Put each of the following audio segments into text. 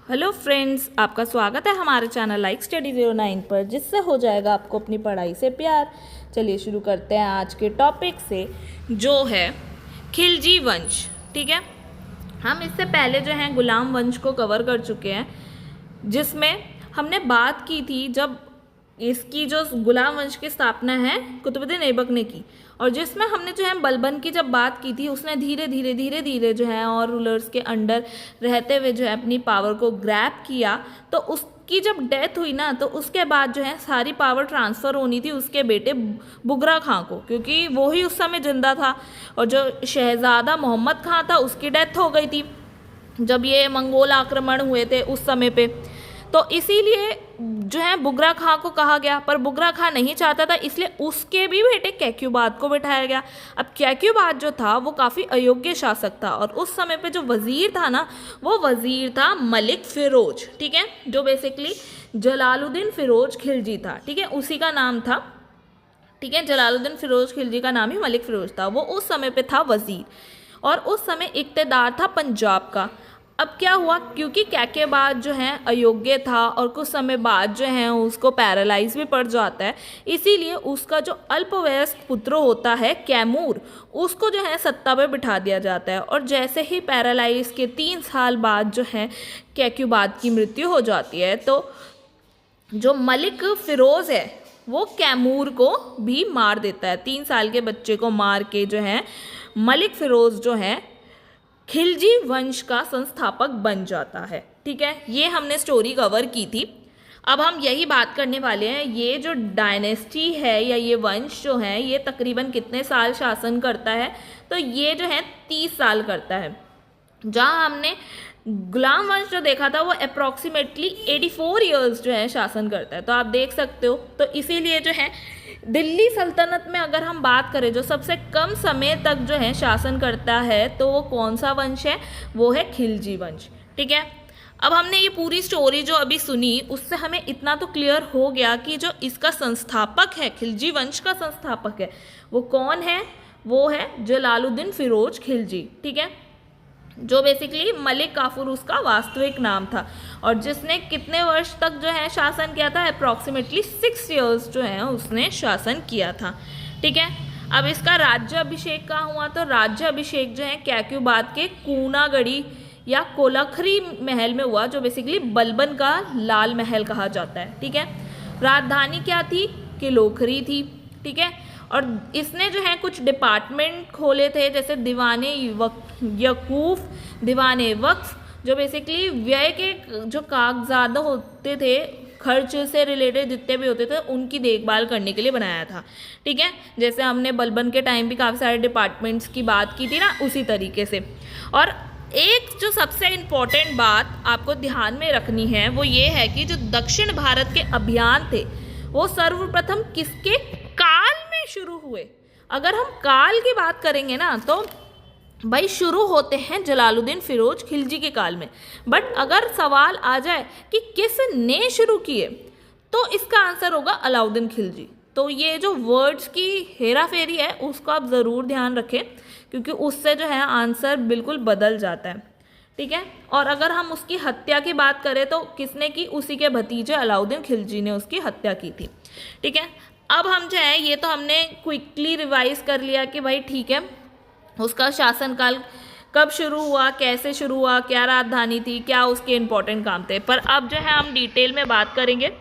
Hello friends, आपका स्वागत है हमारे चैनल लाइक स्टडी 09 पर, जिससे हो जाएगा आपको अपनी पढ़ाई से प्यार। चलिए शुरू करते हैं आज के टॉपिक से, जो है खिलजी वंश। ठीक है, हम इससे पहले जो है गुलाम वंश को कवर कर चुके हैं, जिसमें हमने बात की थी जब इसकी जो गुलाम वंश की स्थापना है कुतुबुद्दीन ऐबक ने की, और जिसमें हमने जो है बलबन की जब बात की थी, उसने धीरे धीरे जो है और रूलर्स के अंडर रहते हुए जो है अपनी पावर को ग्रैब किया। तो उसकी जब डेथ हुई ना, तो उसके बाद जो है सारी पावर ट्रांसफ़र होनी थी उसके बेटे बुगरा खां को, क्योंकि वो ही उस समय जिंदा था। और जो शहज़ादा मोहम्मद खां था, उसकी डेथ हो गई थी जब ये मंगोल आक्रमण हुए थे उस समय पे। तो इसीलिए जो है बुगरा खां को कहा गया, पर बुगरा खां नहीं चाहता था, इसलिए उसके भी बेटे कैक्युबाद को बिठाया गया। अब कैक्युबाद जो था वो काफ़ी अयोग्य शासक था, और उस समय पे जो वज़ीर था ना, वो वज़ीर था मलिक फ़िरोज। ठीक है, जो बेसिकली जलालुद्दीन फ़िरोज खिलजी था। ठीक है, उसी का नाम था। ठीक है, जलालुद्दीन फ़िरोज खिलजी का नाम ही मलिक फ़िरोज था। वो उस समय पे था वज़ीर, और उस समय इक़्तिदार था पंजाब का। अब क्या हुआ, क्योंकि कैकेबाद जो है अयोग्य था और कुछ समय बाद जो है उसको पैरालाइज भी पड़ जाता है, इसीलिए उसका जो अल्पवयस्क पुत्र होता है कैमूर, उसको जो है सत्ता पे बिठा दिया जाता है। और जैसे ही पैरालाइज के 3 साल बाद जो है कैक्युबाद की मृत्यु हो जाती है, तो जो मलिक फ़िरोज़ है वो कैमूर को भी मार देता है। 3 साल के बच्चे को मार के जो है मलिक फ़िरोज़ जो है खिलजी वंश का संस्थापक बन जाता है। ठीक है, ये हमने स्टोरी कवर की थी। अब हम यही बात करने वाले हैं, ये जो डायनेस्टी है या ये वंश जो है, ये तकरीबन कितने साल शासन करता है, तो ये जो है 30 साल करता है। जहाँ हमने गुलाम वंश जो देखा था वो अप्रॉक्सीमेटली 84 ईयर्स जो है शासन करता है। तो आप देख सकते हो, तो इसीलिए जो है दिल्ली सल्तनत में अगर हम बात करें, जो सबसे कम समय तक जो है शासन करता है, तो वो कौन सा वंश है, वो है खिलजी वंश। ठीक है, अब हमने ये पूरी स्टोरी जो अभी सुनी, उससे हमें इतना तो क्लियर हो गया कि जो इसका संस्थापक है, खिलजी वंश का संस्थापक है, वो कौन है, वो है जलालुद्दीन फ़िरोज खिलजी। ठीक है, जो बेसिकली मलिक काफूर उसका वास्तविक नाम था, और जिसने कितने वर्ष तक जो है शासन किया था, अप्रॉक्सीमेटली 6 ईयर्स जो है उसने शासन किया था। ठीक है, अब इसका राज्य अभिषेक कहाँ हुआ, तो राज्य अभिषेक जो है कैक्युबाद के कूनागढ़ी या कोलखरी महल में हुआ, जो बेसिकली बलबन का लाल महल कहा जाता है। ठीक है, राजधानी क्या थी, किलोखरी थी। ठीक है, और इसने जो है कुछ डिपार्टमेंट खोले थे, जैसे दीवाने यकूफ़, दीवाने वक्फ, जो बेसिकली व्यय के जो कागजात होते थे, खर्च से रिलेटेड जितने भी होते थे, उनकी देखभाल करने के लिए बनाया था। ठीक है, जैसे हमने बलबन के टाइम भी काफ़ी सारे डिपार्टमेंट्स की बात की थी ना, उसी तरीके से। और एक जो सबसे इम्पॉर्टेंट बात आपको ध्यान में रखनी है, वो ये है कि जो दक्षिण भारत के अभियान थे, वो सर्वप्रथम किसके काल में शुरू हुए। अगर हम काल की बात करेंगे ना, तो भाई शुरू होते हैं जलालुद्दीन फ़िरोज खिलजी के काल में। बट अगर सवाल आ जाए कि किसने शुरू किए, तो इसका आंसर होगा अलाउद्दीन खिलजी। तो ये जो वर्ड्स की हेरा फेरी है, उसको आप ज़रूर ध्यान रखें, क्योंकि उससे जो है आंसर बिल्कुल बदल जाता है। ठीक है, और अगर हम उसकी हत्या की बात करें, तो किसने की, उसी के भतीजे अलाउद्दीन खिलजी ने उसकी हत्या की थी। ठीक है, अब हम जो है, ये तो हमने क्विकली रिवाइज कर लिया कि भाई ठीक है, उसका शासनकाल कब शुरू हुआ, कैसे शुरू हुआ, क्या राजधानी थी, क्या उसके इम्पोर्टेंट काम थे। पर अब जो है हम डिटेल में बात करेंगे।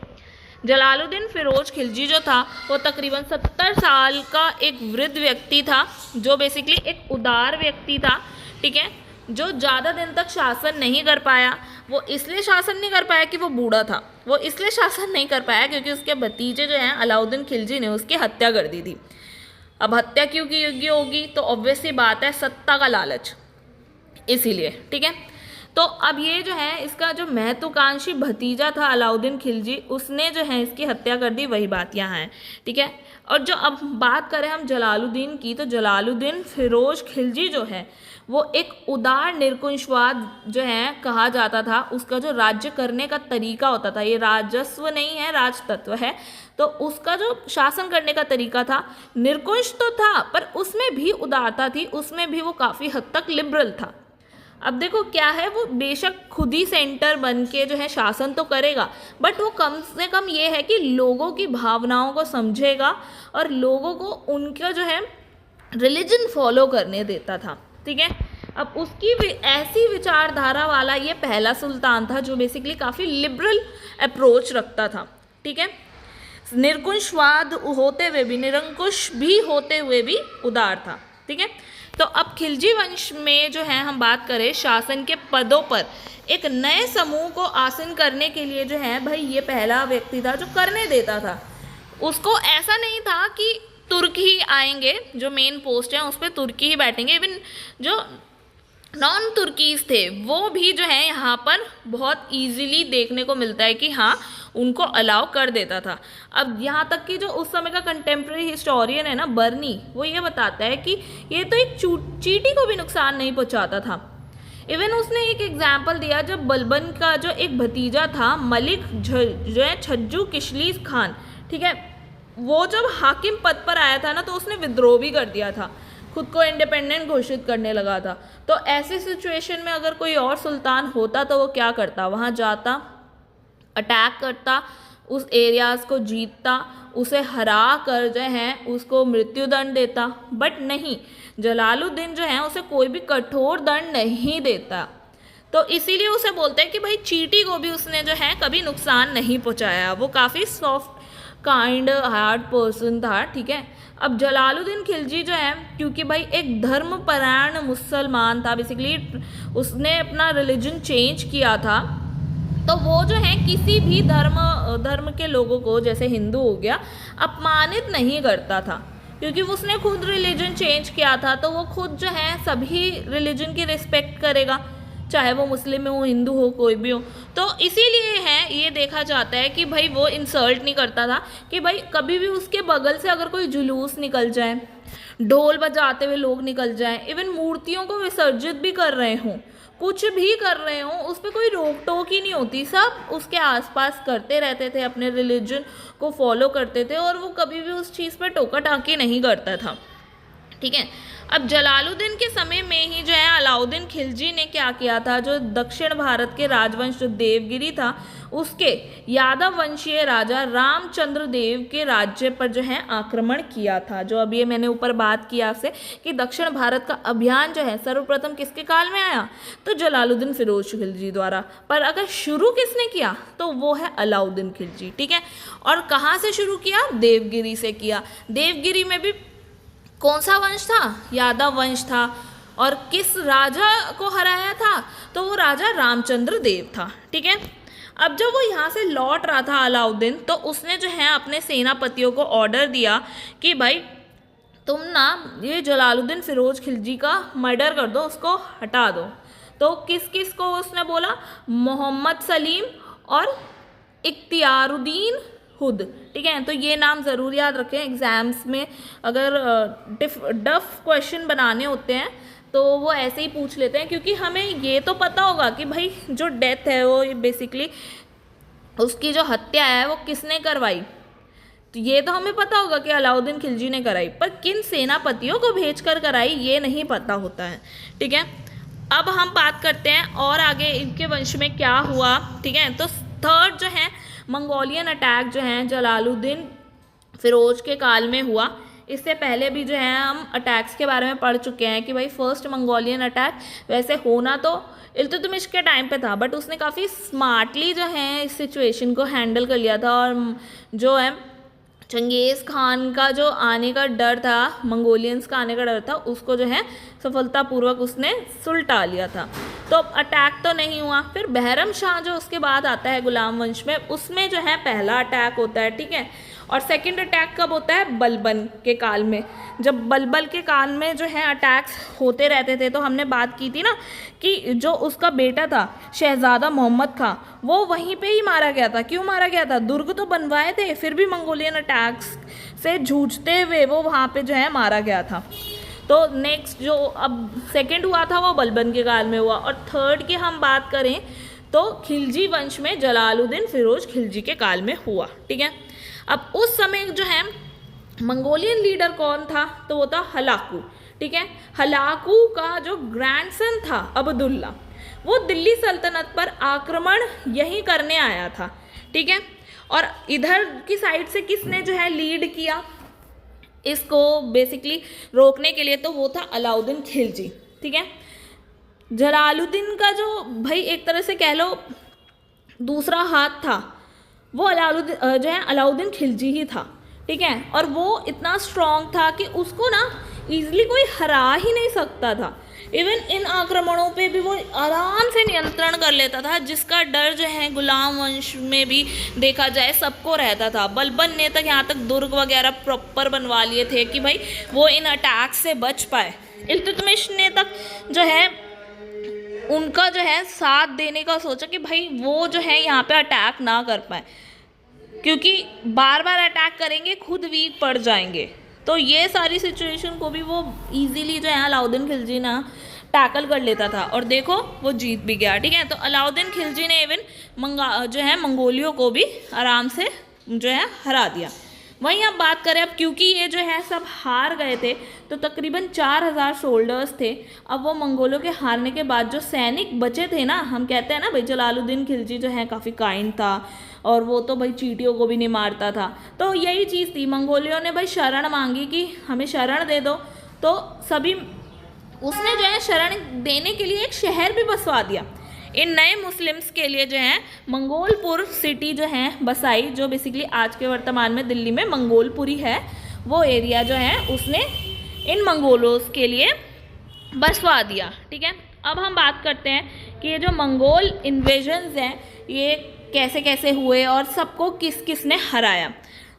जलालुद्दीन फ़िरोज खिलजी जो था, वो तकरीबन 70 साल का एक वृद्ध व्यक्ति था, जो बेसिकली एक उदार व्यक्ति था। ठीक है, जो ज़्यादा दिन तक शासन नहीं कर पाया। वो इसलिए शासन नहीं कर पाया कि वो बूढ़ा था, वो इसलिए शासन नहीं कर पाया क्योंकि उसके भतीजे जो हैं अलाउद्दीन खिलजी ने उसकी हत्या कर दी थी। अब हत्या क्यों की होगी, तो ऑब्वियस सी बात है, सत्ता का लालच, इसीलिए। ठीक है, तो अब ये जो है इसका जो महत्वाकांक्षी भतीजा था अलाउद्दीन खिलजी, उसने जो है इसकी हत्या कर दी, वही बात यहाँ है। ठीक है, और जो अब बात करें हम जलालुद्दीन की, तो जलालुद्दीन फ़िरोज खिलजी जो है वो एक उदार निरंकुशवाद जो है कहा जाता था। उसका जो राज्य करने का तरीका होता था, ये राजस्व नहीं है, राजतत्व है, तो उसका जो शासन करने का तरीका था, निरंकुश तो था पर उसमें भी उदारता थी, उसमें भी वो काफ़ी हद तक लिबरल था। अब देखो क्या है, वो बेशक खुद ही सेंटर बन के जो है शासन तो करेगा, बट वो कम से कम ये है कि लोगों की भावनाओं को समझेगा और लोगों को उनका जो है रिलीजन फॉलो करने देता था। ठीक है, अब उसकी ऐसी विचारधारा वाला ये पहला सुल्तान था जो बेसिकली काफ़ी लिबरल अप्रोच रखता था। ठीक है, निरंकुशवाद होते हुए भी, निरंकुश भी होते हुए भी उदार था। ठीक है, तो अब खिलजी वंश में जो है हम बात करें शासन के पदों पर एक नए समूह को आसीन करने के लिए जो है भाई ये पहला व्यक्ति था जो करने देता था। उसको ऐसा नहीं था कि तुर्क ही आएंगे, जो मेन पोस्ट है उस पर तुर्की ही बैठेंगे, इवन जो नॉन तुर्कीज थे वो भी जो है यहाँ पर बहुत इजीली देखने को मिलता है कि हाँ उनको अलाउ कर देता था। अब यहाँ तक कि जो उस समय का कंटेम्प्रेरी हिस्टोरियन है ना बर्नी, वो ये बताता है कि ये तो एक चींटी को भी नुकसान नहीं पहुँचाता था। इवन उसने एक एग्जाम्पल दिया जब बलबन का जो एक भतीजा था मलिक जो है छज्जू किशली खान, ठीक है, वो जब हाकिम पद पर आया था ना तो उसने विद्रोह भी कर दिया था, खुद को इंडिपेंडेंट घोषित करने लगा था। तो ऐसी सिचुएशन में अगर कोई और सुल्तान होता तो वो क्या करता, वहाँ जाता, अटैक करता, उस एरियाज़ को जीतता, उसे हरा कर जो है उसको मृत्युदंड देता। बट नहीं, जलालुद्दीन जो है उसे कोई भी कठोर दंड नहीं देता। तो इसीलिए उसे बोलते हैं कि भाई चींटी को भी उसने जो है कभी नुकसान नहीं पहुंचाया, वो काफ़ी सॉफ्ट काइंड हार्ड पर्सन था। ठीक है, अब जलालुद्दीन खिलजी जो है क्योंकि भाई एक धर्मपरायण मुसलमान था, बेसिकली उसने अपना रिलीजन चेंज किया था, तो वो जो है किसी भी धर्म के लोगों को, जैसे हिंदू हो गया, अपमानित नहीं करता था, क्योंकि उसने खुद रिलीजन चेंज किया था। तो वो खुद जो है सभी रिलीजन की रिस्पेक्ट करेगा, चाहे वो मुस्लिम हो, हिंदू हो, कोई भी हो। तो इसीलिए है ये देखा जाता है कि भाई वो इंसल्ट नहीं करता था कि भाई कभी भी उसके बगल से अगर कोई जुलूस निकल जाए, ढोल बजाते हुए लोग निकल जाएं, इवन मूर्तियों को विसर्जित भी कर रहे हों, कुछ भी कर रहे हों, उस पर कोई रोक टोक ही नहीं होती, सब उसके आसपास करते रहते थे, अपने रिलीजन को फॉलो करते थे और वो कभी भी उस चीज़ पर टोका टाकी नहीं करता था। ठीक है, अब जलालुद्दीन के समय में ही जो है अलाउद्दीन खिलजी ने क्या किया था, जो दक्षिण भारत के राजवंश जो देवगिरी था उसके यादव वंशीय राजा रामचंद्र देव के राज्य पर जो है आक्रमण किया था। जो अभी ये मैंने ऊपर बात की आपसे कि दक्षिण भारत का अभियान जो है सर्वप्रथम किसके काल में आया, तो जलालुद्दीन फिरोज खिलजी द्वारा। पर अगर शुरू किसने किया तो वो है अलाउद्दीन खिलजी। ठीक है, और कहाँ से शुरू किया, देवगिरी से किया। देवगिरी में भी कौन सा वंश था, यादव वंश था, और किस राजा को हराया था, तो वो राजा रामचंद्र देव था। ठीक है, अब जब वो यहाँ से लौट रहा था अलाउद्दीन, तो उसने जो है अपने सेनापतियों को ऑर्डर दिया कि भाई तुम ना ये जलालुद्दीन फिरोज खिलजी का मर्डर कर दो, उसको हटा दो। तो किस किस को उसने बोला, मोहम्मद सलीम और इख्तियारुद्दीन खुद। ठीक है, तो ये नाम ज़रूर याद रखें, एग्ज़ाम्स में अगर डफ क्वेश्चन बनाने होते हैं तो वो ऐसे ही पूछ लेते हैं, क्योंकि हमें ये तो पता होगा कि भाई जो डेथ है वो बेसिकली उसकी जो हत्या है वो किसने करवाई, तो ये तो हमें पता होगा कि अलाउद्दीन खिलजी ने कराई, पर किन सेनापतियों को भेजकर कराई ये नहीं पता होता है। ठीक है, अब हम बात करते हैं और आगे इनके वंश में क्या हुआ। ठीक है, तो थर्ड जो है मंगोलियन अटैक जो है जलालुद्दीन फिरोज के काल में हुआ। इससे पहले भी जो है हम अटैक्स के बारे में पढ़ चुके हैं कि भाई फर्स्ट मंगोलियन अटैक वैसे होना तो इल्तुतमिश के टाइम पे था, बट उसने काफ़ी स्मार्टली जो है इस सिचुएशन को हैंडल कर लिया था, और जो है चंगेज़ खान का जो आने का डर था, मंगोलियंस का आने का डर था, उसको जो है सफलतापूर्वक उसने सुलटा लिया था। तो अटैक तो नहीं हुआ। फिर बहरम शाह जो उसके बाद आता है गुलाम वंश में, उसमें जो है पहला अटैक होता है। ठीक है, और सेकंड अटैक कब होता है, बलबन के काल में। जब बलबल के काल में जो है अटैक्स होते रहते थे, तो हमने बात की थी ना कि जो उसका बेटा था शहजादा मोहम्मद खां, वो वहीं पे ही मारा गया था। क्यों मारा गया था, दुर्ग तो बनवाए थे, फिर भी मंगोलियन अटैक्स से जूझते हुए वो वहाँ पे जो है मारा गया था। तो नेक्स्ट जो अब सेकंड हुआ था वो बलबन के काल में हुआ, और थर्ड की हम बात करें तो खिलजी वंश में जलालुद्दीन फिरोज खिलजी के काल में हुआ। ठीक है, अब उस समय जो है मंगोलियन लीडर कौन था, तो वो था हलाकू। ठीक ठीक है। हलाकू का जो ग्रैंडसन था अब्दुल्ला, वो दिल्ली सल्तनत पर आक्रमण यही करने आया था, ठीक है। और इधर की साइड से किसने जो है लीड किया इसको बेसिकली रोकने के लिए, तो वो था अलाउद्दीन खिलजी, ठीक है। जलालुद्दीन का जो भाई एक तरह से कह लो दूसरा हाथ था, वो अलाउद्दीन जो है अलाउद्दीन खिलजी ही था, ठीक है। और वो इतना स्ट्रॉन्ग था कि उसको ना ईजिली कोई हरा ही नहीं सकता था। इवन इन आक्रमणों पे भी वो आराम से नियंत्रण कर लेता था, जिसका डर जो है गुलाम वंश में भी देखा जाए सबको रहता था। बलबन ने तक यहाँ तक दुर्ग वगैरह प्रॉपर बनवा लिए थे कि भाई वो इन अटैक से बच पाए। इल्तुतमिश ने तक जो है उनका जो है साथ देने का सोचा कि भाई वो जो है यहाँ पे अटैक ना कर पाए, क्योंकि बार बार अटैक करेंगे खुद वीक पड़ जाएंगे। तो ये सारी सिचुएशन को भी वो इजीली जो है अलाउद्दीन खिलजी ना टैकल कर लेता था, और देखो वो जीत भी गया, ठीक है। तो अलाउद्दीन खिलजी ने इवन जो है मंगोलियों को भी आराम से जो है हरा दिया। वहीं अब बात करें, अब क्योंकि ये जो है सब हार गए थे तो तकरीबन 4000 सोल्डर्स थे। अब वो मंगोलों के हारने के बाद जो सैनिक बचे थे ना, हम कहते हैं ना भाई जलालुद्दीन खिलजी जो है काफ़ी काइंड था और वो तो भाई चींटियों को भी नहीं मारता था। तो यही चीज़ थी, मंगोलियों ने भाई शरण मांगी कि हमें शरण दे दो, तो सभी उसने जो है शरण देने के लिए एक शहर भी बसवा दिया। इन नए मुस्लिम्स के लिए जो है मंगोलपुर सिटी जो है बसाई, जो बेसिकली आज के वर्तमान में दिल्ली में मंगोलपुरी है, वो एरिया जो है उसने इन मंगोलों के लिए बसवा दिया, ठीक है। अब हम बात करते हैं कि ये जो मंगोल इन्वेजन्स हैं ये कैसे कैसे हुए और सबको किस किस ने हराया।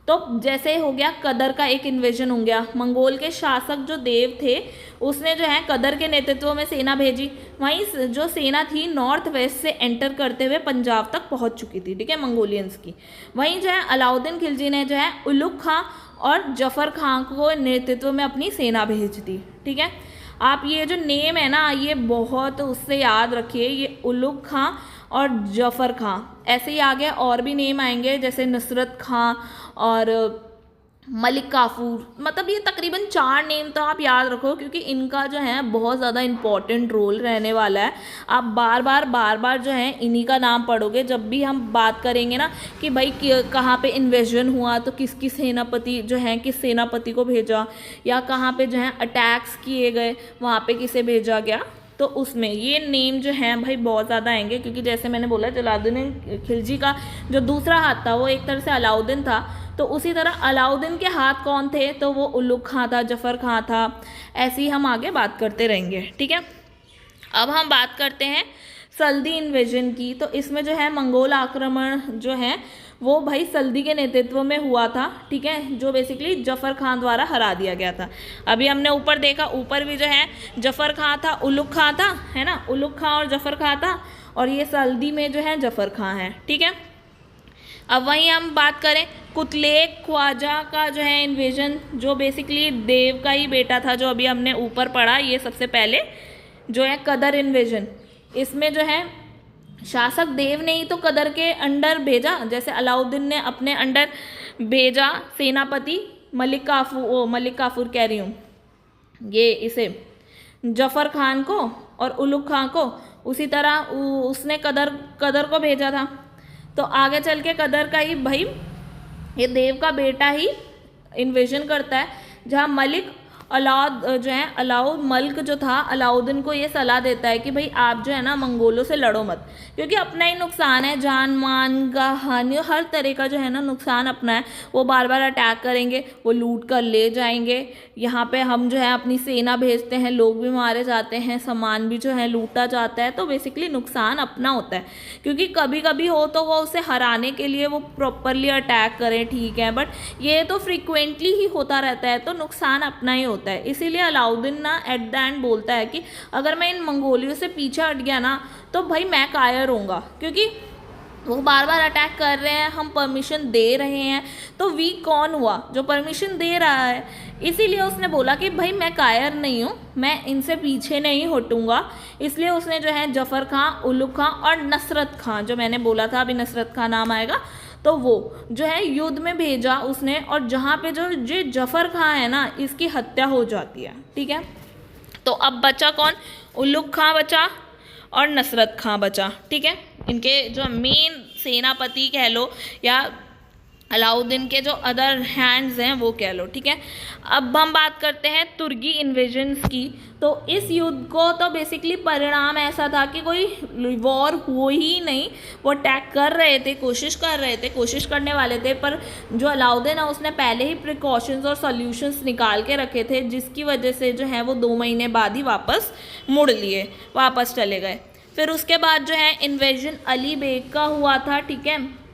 तो जैसे हो गया कदर का एक इन्वेजन हो गया, मंगोल के शासक जो देव थे उसने जो है कदर के नेतृत्व में सेना भेजी। वहीं जो सेना थी नॉर्थ वेस्ट से एंटर करते हुए पंजाब तक पहुंच चुकी थी, ठीक है, मंगोलियंस की। वहीं जो है अलाउद्दीन खिलजी ने जो है उलुग खां और जफर खां को नेतृत्व में अपनी सेना भेज दी, ठीक है। आप ये जो नेम है ना ये बहुत उससे याद रखिए, ये उलुग खां और जफर खां, ऐसे ही आगे और भी नेम आएंगे जैसे नुसरत खां और मलिक काफूर। मतलब ये तकरीबन 4 नेम तो आप याद रखो, क्योंकि इनका जो है बहुत ज़्यादा इम्पॉर्टेंट रोल रहने वाला है। आप बार बार जो है इन्हीं का नाम पढ़ोगे जब भी हम बात करेंगे ना कि भाई कहाँ पे इन्वेजन हुआ तो किसकी सेनापति जो है किस सेनापति को भेजा, या कहाँ पे जो है अटैक्स किए गए वहाँ पे किसे भेजा गया, तो उसमें ये नेम जो हैं भाई बहुत ज़्यादा आएंगे। क्योंकि जैसे मैंने बोला जलालुद्दीन खिलजी का जो दूसरा हाथ था वो एक तरह से अलाउद्दीन था, तो उसी तरह अलाउद्दीन के हाथ कौन थे, तो वो उलुग खां था, जफर खां था। ऐसे ही हम आगे बात करते रहेंगे, ठीक है। अब हम बात करते हैं सल्दी इन्वेजन की। तो इसमें जो है मंगोल आक्रमण जो है वो भाई सल्दी के नेतृत्व में हुआ था, ठीक है, जो बेसिकली जफर खां द्वारा हरा दिया गया था। अभी हमने ऊपर देखा, ऊपर भी जो है जफर खां था, उलुग खां था, है ना, उलुग खां और जफर खां था, और ये सल्दी में जो है जफर खां है, ठीक है। अब वहीं हम बात करें कुतलेक ख्वाजा का जो है इन्वेजन, जो बेसिकली देव का ही बेटा था, जो अभी हमने ऊपर पढ़ा, ये सबसे पहले जो है कदर इन्वेजन। इसमें जो है शासक देव ने ही तो कदर के अंडर भेजा, जैसे अलाउद्दीन ने अपने अंडर भेजा सेनापति मलिक काफूर कह रही हूँ, ये इसे जफर खान को और उलुग खां को, उसी तरह उसने कदर को भेजा था। तो आगे चल के कदर का ही भाई ये देव का बेटा ही इन्वेजन करता है, जहाँ मलिक अलाउद मल्क जो था अलाउद्दीन को ये सलाह देता है कि भाई आप जो है ना मंगोलों से लड़ो मत, क्योंकि अपना ही नुकसान है, जान मान का हानि हर तरह का जो है ना नुकसान अपना है। वो बार बार अटैक करेंगे, वो लूट कर ले जाएंगे, यहाँ पे हम जो है अपनी सेना भेजते हैं, लोग भी मारे जाते हैं, सामान भी जो है लूटा जाता है। तो बेसिकली नुकसान अपना होता है, क्योंकि कभी कभी हो तो वो उसे हराने के लिए वो प्रॉपरली अटैक करें, ठीक है, बट ये तो फ्रिक्वेंटली ही होता रहता है, तो नुकसान अपना ही होता है। इसीलिए अलाउद्दीन ना एट द एंड बोलता है कि अगर मैं इन मंगोलियों से पीछे हट गया ना तो भाई मैं कायर होऊंगा, क्योंकि वो बार बार अटैक कर रहे हैं, हम परमिशन दे रहे हैं, तो वीक कौन हुआ, जो परमिशन दे रहा है। इसीलिए उसने बोला कि भाई मैं कायर नहीं हूँ, मैं इनसे पीछे नहीं हटूंगा। इसलिए उसने जो है जफर खां, उलुग खां और नुसरत खां, जो मैंने बोला था अभी नुसरत खां नाम आएगा, तो वो जो है युद्ध में भेजा उसने, और जहाँ पे जो जफर खां है ना इसकी हत्या हो जाती है, ठीक है। तो अब बचा कौन, उल्लुग खां बचा और नसरत खां बचा, ठीक है। इनके जो मेन सेनापति कह लो या अलाउद्दीन के जो अदर हैंड्स हैं वो कह लो, ठीक है। अब हम बात करते हैं तुर्की इन्वेजन्स की। तो इस युद्ध को तो बेसिकली परिणाम ऐसा था कि कोई वॉर हो ही नहीं, वो अटैक कर रहे थे, कोशिश करने वाले थे, पर जो अलाउद्दीन है उसने पहले ही प्रिकॉशंस और सॉल्यूशंस निकाल के रखे थे, जिसकी वजह से जो है वो 2 महीने बाद ही वापस चले गए। फिर उसके बाद जो है इन्वेजन अली बेग का हुआ था, ठीक है,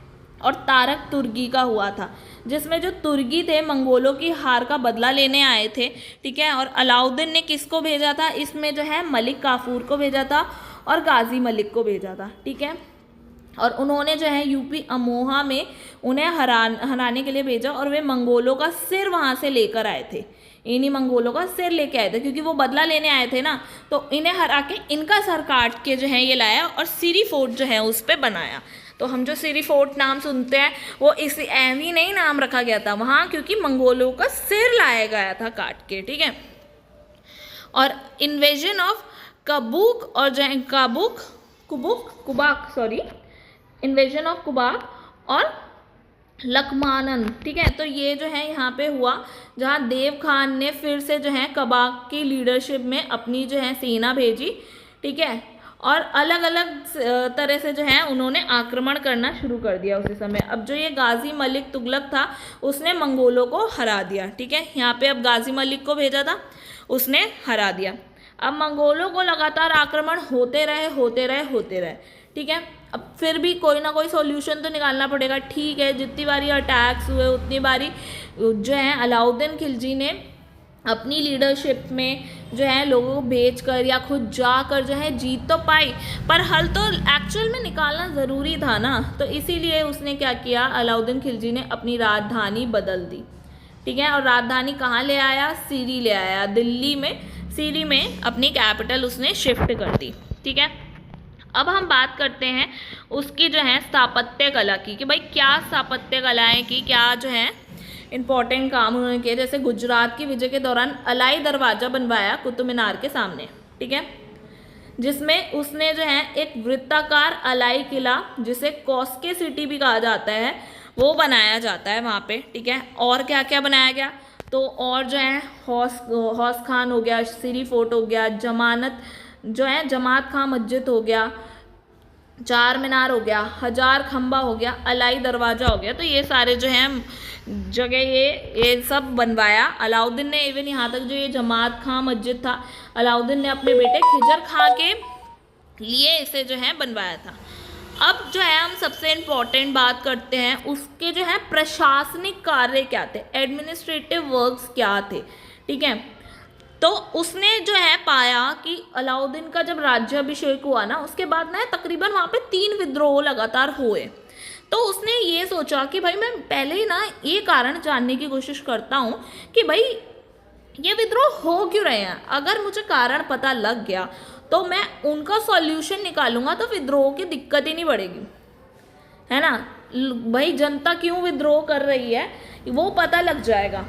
और तारक तुर्की का हुआ था, जिसमें जो तुर्की थे मंगोलों की हार का बदला लेने आए थे, ठीक है। और अलाउद्दीन ने किसको भेजा था, इसमें जो है मलिक काफूर को भेजा था और गाजी मलिक को भेजा था, ठीक है। और उन्होंने जो है यूपी अमोहा में उन्हें हराने के लिए भेजा और वे मंगोलों का सिर वहाँ से लेकर आए थे, इन्हीं मंगोलों का सिर लेके आए थे, क्योंकि वो बदला लेने आए थे ना, तो इन्हें हरा के इनका सर काट के जो है ये लाया और सिरी फोर्ट जो है उस पर बनाया। तो हम जो सिरी फोर्ट नाम सुनते हैं वो इसी ही नहीं नाम रखा गया था वहाँ, क्योंकि मंगोलों का सिर लाया गया था काट के, ठीक है। और इन्वेजन ऑफ कबूक और जो है इन्वेजन ऑफ कुबाक और लकमानन, ठीक है। तो ये जो है यहाँ पे हुआ जहाँ देव खान ने फिर से जो है कबाक की लीडरशिप में अपनी जो है सेना भेजी, ठीक है, और अलग अलग तरह से जो है उन्होंने आक्रमण करना शुरू कर दिया उसी समय। अब जो ये गाजी मलिक तुगलक था उसने मंगोलों को हरा दिया, ठीक है। यहाँ पे अब गाजी मलिक को भेजा था, उसने हरा दिया। अब मंगोलों को लगातार आक्रमण होते रहे, ठीक है। अब फिर भी कोई ना कोई सॉल्यूशन तो निकालना पड़ेगा, ठीक है। जितनी बारी अटैक्स हुए उतनी बारी जो है अलाउद्दीन खिलजी ने अपनी लीडरशिप में जो है लोगों को भेजकर या खुद जाकर जो है जीत तो पाई, पर हल तो एक्चुअल में निकालना ज़रूरी था ना, तो इसीलिए उसने क्या किया, अलाउद्दीन खिलजी ने अपनी राजधानी बदल दी, ठीक है। और राजधानी कहाँ ले आया, सीरी ले आया, दिल्ली में सीरी में अपनी कैपिटल उसने शिफ्ट कर दी, ठीक है। अब हम बात करते हैं उसकी जो है स्थापत्य कला की, कि भाई क्या स्थापत्य कलाएँ की, क्या जो है इंपॉर्टेंट काम उन्होंने किए। जैसे गुजरात की विजय के दौरान अलाई दरवाज़ा बनवाया कुतुब मीनार के सामने, ठीक है, जिसमें उसने जो है एक वृत्ताकार अलाई किला, जिसे कॉस्के सिटी भी कहा जाता है, वो बनाया जाता है वहाँ पे, ठीक है। और क्या क्या बनाया गया, तो और जो है हौस खान हो गया, सिरी फोर्ट हो गया, जमात खां मस्जिद हो गया, चार मीनार हो गया, हजार खंबा हो गया, अलाई दरवाज़ा हो गया। तो ये सारे जो हैं जगह ये सब बनवाया अलाउद्दीन ने। इवन यहाँ तक जो ये जमात खां मस्जिद था, अलाउद्दीन ने अपने बेटे खिजर खां के लिए इसे जो है बनवाया था। अब जो है हम सबसे इम्पोर्टेंट बात करते हैं उसके जो है प्रशासनिक कार्य क्या थे, एडमिनिस्ट्रेटिव वर्क्स क्या थे, ठीक है। तो उसने जो है पाया कि अलाउद्दीन का जब राज्याभिषेक हुआ ना, उसके बाद ना तकरीबन वहाँ पे 3 विद्रोह लगातार हुए। तो उसने ये सोचा कि भाई मैं पहले ही ना ये कारण जानने की कोशिश करता हूँ कि भाई ये विद्रोह हो क्यों रहे हैं। अगर मुझे कारण पता लग गया तो मैं उनका सॉल्यूशन निकालूंगा, तो विद्रोह की दिक्कत ही नहीं बढ़ेगी, है ना। भाई जनता क्यों विद्रोह कर रही है वो पता लग जाएगा,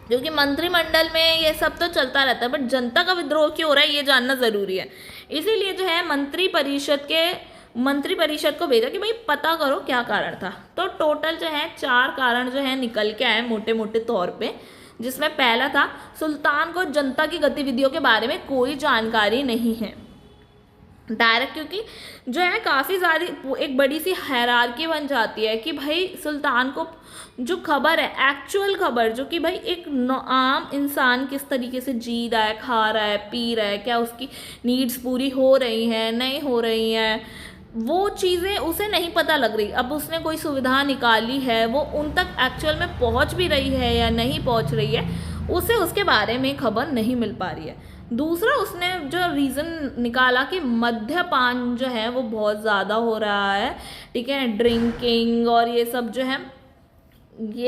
क्योंकि मंत्रिमंडल में ये सब तो चलता रहता है, बट जनता का विद्रोह क्यों हो रहा है ये जानना ज़रूरी है। इसीलिए जो है मंत्री परिषद को भेजा कि भाई पता करो क्या कारण था। तो टोटल जो है 4 कारण जो है निकल के आए मोटे मोटे तौर पे, जिसमें पहला था सुल्तान को जनता की गतिविधियों के बारे में कोई जानकारी नहीं है डायरेक्ट, क्योंकि जो है काफ़ी सारी एक बड़ी सी हायरार्की बन जाती है कि भाई सुल्तान को जो खबर है, एक्चुअल खबर, जो कि भाई एक आम इंसान किस तरीके से जी रहा है, खा रहा है, पी रहा है, क्या उसकी नीड्स पूरी हो रही हैं नहीं हो रही हैं, वो चीज़ें उसे नहीं पता लग रही। अब उसने कोई सुविधा निकाली है, वो उन तक एक्चुअल में पहुंच भी रही है या नहीं पहुंच रही है, उसे उसके बारे में खबर नहीं मिल पा रही है। दूसरा उसने जो रीज़न निकाला कि मद्यपान जो है वो बहुत ज़्यादा हो रहा है, ठीक है, ड्रिंकिंग और ये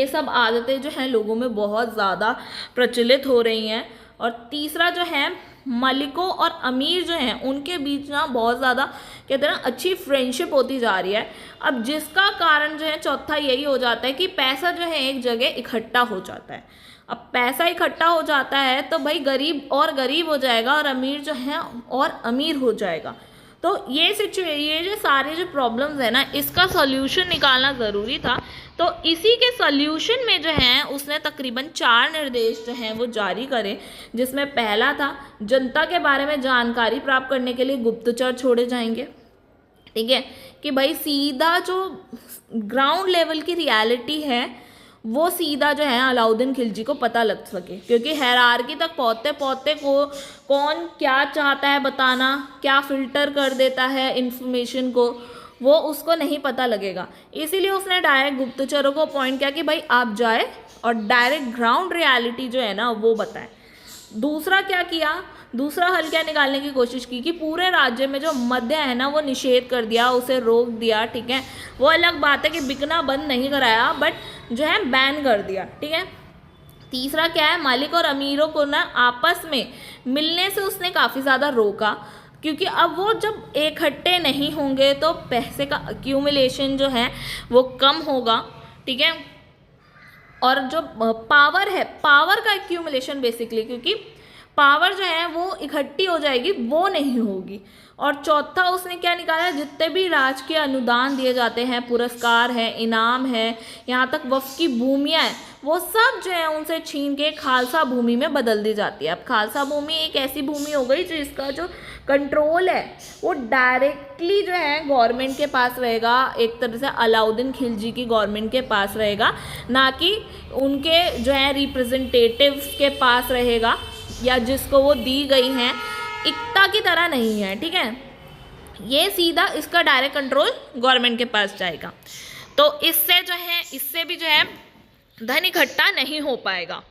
सब आदतें जो हैं लोगों में बहुत ज़्यादा प्रचलित हो रही हैं। और तीसरा जो है मलिकों और अमीर जो हैं उनके बीच ना बहुत ज़्यादा कहते हैं ना अच्छी फ्रेंडशिप होती जा रही है। अब जिसका कारण जो है चौथा यही हो जाता है कि पैसा जो है एक जगह इकट्ठा हो जाता है। अब पैसा इकट्ठा हो जाता है तो भाई गरीब और गरीब हो जाएगा और अमीर जो है और अमीर हो जाएगा। तो ये जो सारे जो प्रॉब्लम्स है ना, इसका सॉल्यूशन निकालना ज़रूरी था। तो इसी के सॉल्यूशन में जो है उसने तकरीबन 4 निर्देश जो हैं वो जारी करे, जिसमें पहला था जनता के बारे में जानकारी प्राप्त करने के लिए गुप्तचर छोड़े जाएंगे। ठीक है, कि भाई सीधा जो ग्राउंड लेवल की रियलिटी है वो सीधा जो है अलाउद्दीन खिलजी को पता लग सके, क्योंकि हायरार्की तक पहुँचते पहुँचते को कौन क्या चाहता है बताना, क्या फिल्टर कर देता है इंफॉर्मेशन को, वो उसको नहीं पता लगेगा। इसीलिए उसने डायरेक्ट गुप्तचरों को अपॉइंट किया कि भाई आप जाए और डायरेक्ट ग्राउंड रियलिटी जो है ना वो बताएं। दूसरा क्या किया, दूसरा हल क्या निकालने की कोशिश की कि पूरे राज्य में जो मद्य है ना वो निषेध कर दिया, उसे रोक दिया। ठीक है, वो अलग बात है कि बिकना बंद नहीं कराया, बट जो है बैन कर दिया। ठीक है, तीसरा क्या है, मालिक और अमीरों को ना आपस में मिलने से उसने काफ़ी ज़्यादा रोका, क्योंकि अब वो जब इकट्ठे नहीं होंगे तो पैसे का एक्यूमुलेशन जो है वो कम होगा। ठीक है, और जो पावर है, पावर का एक्यूमुलेशन बेसिकली, क्योंकि पावर जो है वो इकट्ठी हो जाएगी, वो नहीं होगी। और चौथा उसने क्या निकाला, जितने भी राजकीय अनुदान दिए जाते हैं, पुरस्कार है, इनाम है, यहाँ तक वक्फ की भूमियाँ हैं, वो सब जो है उनसे छीन के खालसा भूमि में बदल दी जाती है। अब खालसा भूमि एक ऐसी भूमि हो गई जिसका जो कंट्रोल है वो डायरेक्टली जो है गवर्नमेंट के पास रहेगा, एक तरह से अलाउद्दीन खिलजी की गवर्नमेंट के पास रहेगा, ना कि उनके जो है रिप्रेजेंटेटिव्स के पास रहेगा, या जिसको वो दी गई हैं इक्ता की तरह नहीं है। ठीक है, ये सीधा इसका डायरेक्ट कंट्रोल गवर्नमेंट के पास जाएगा। तो इससे जो है, इससे भी जो है धन इकट्ठा नहीं हो पाएगा,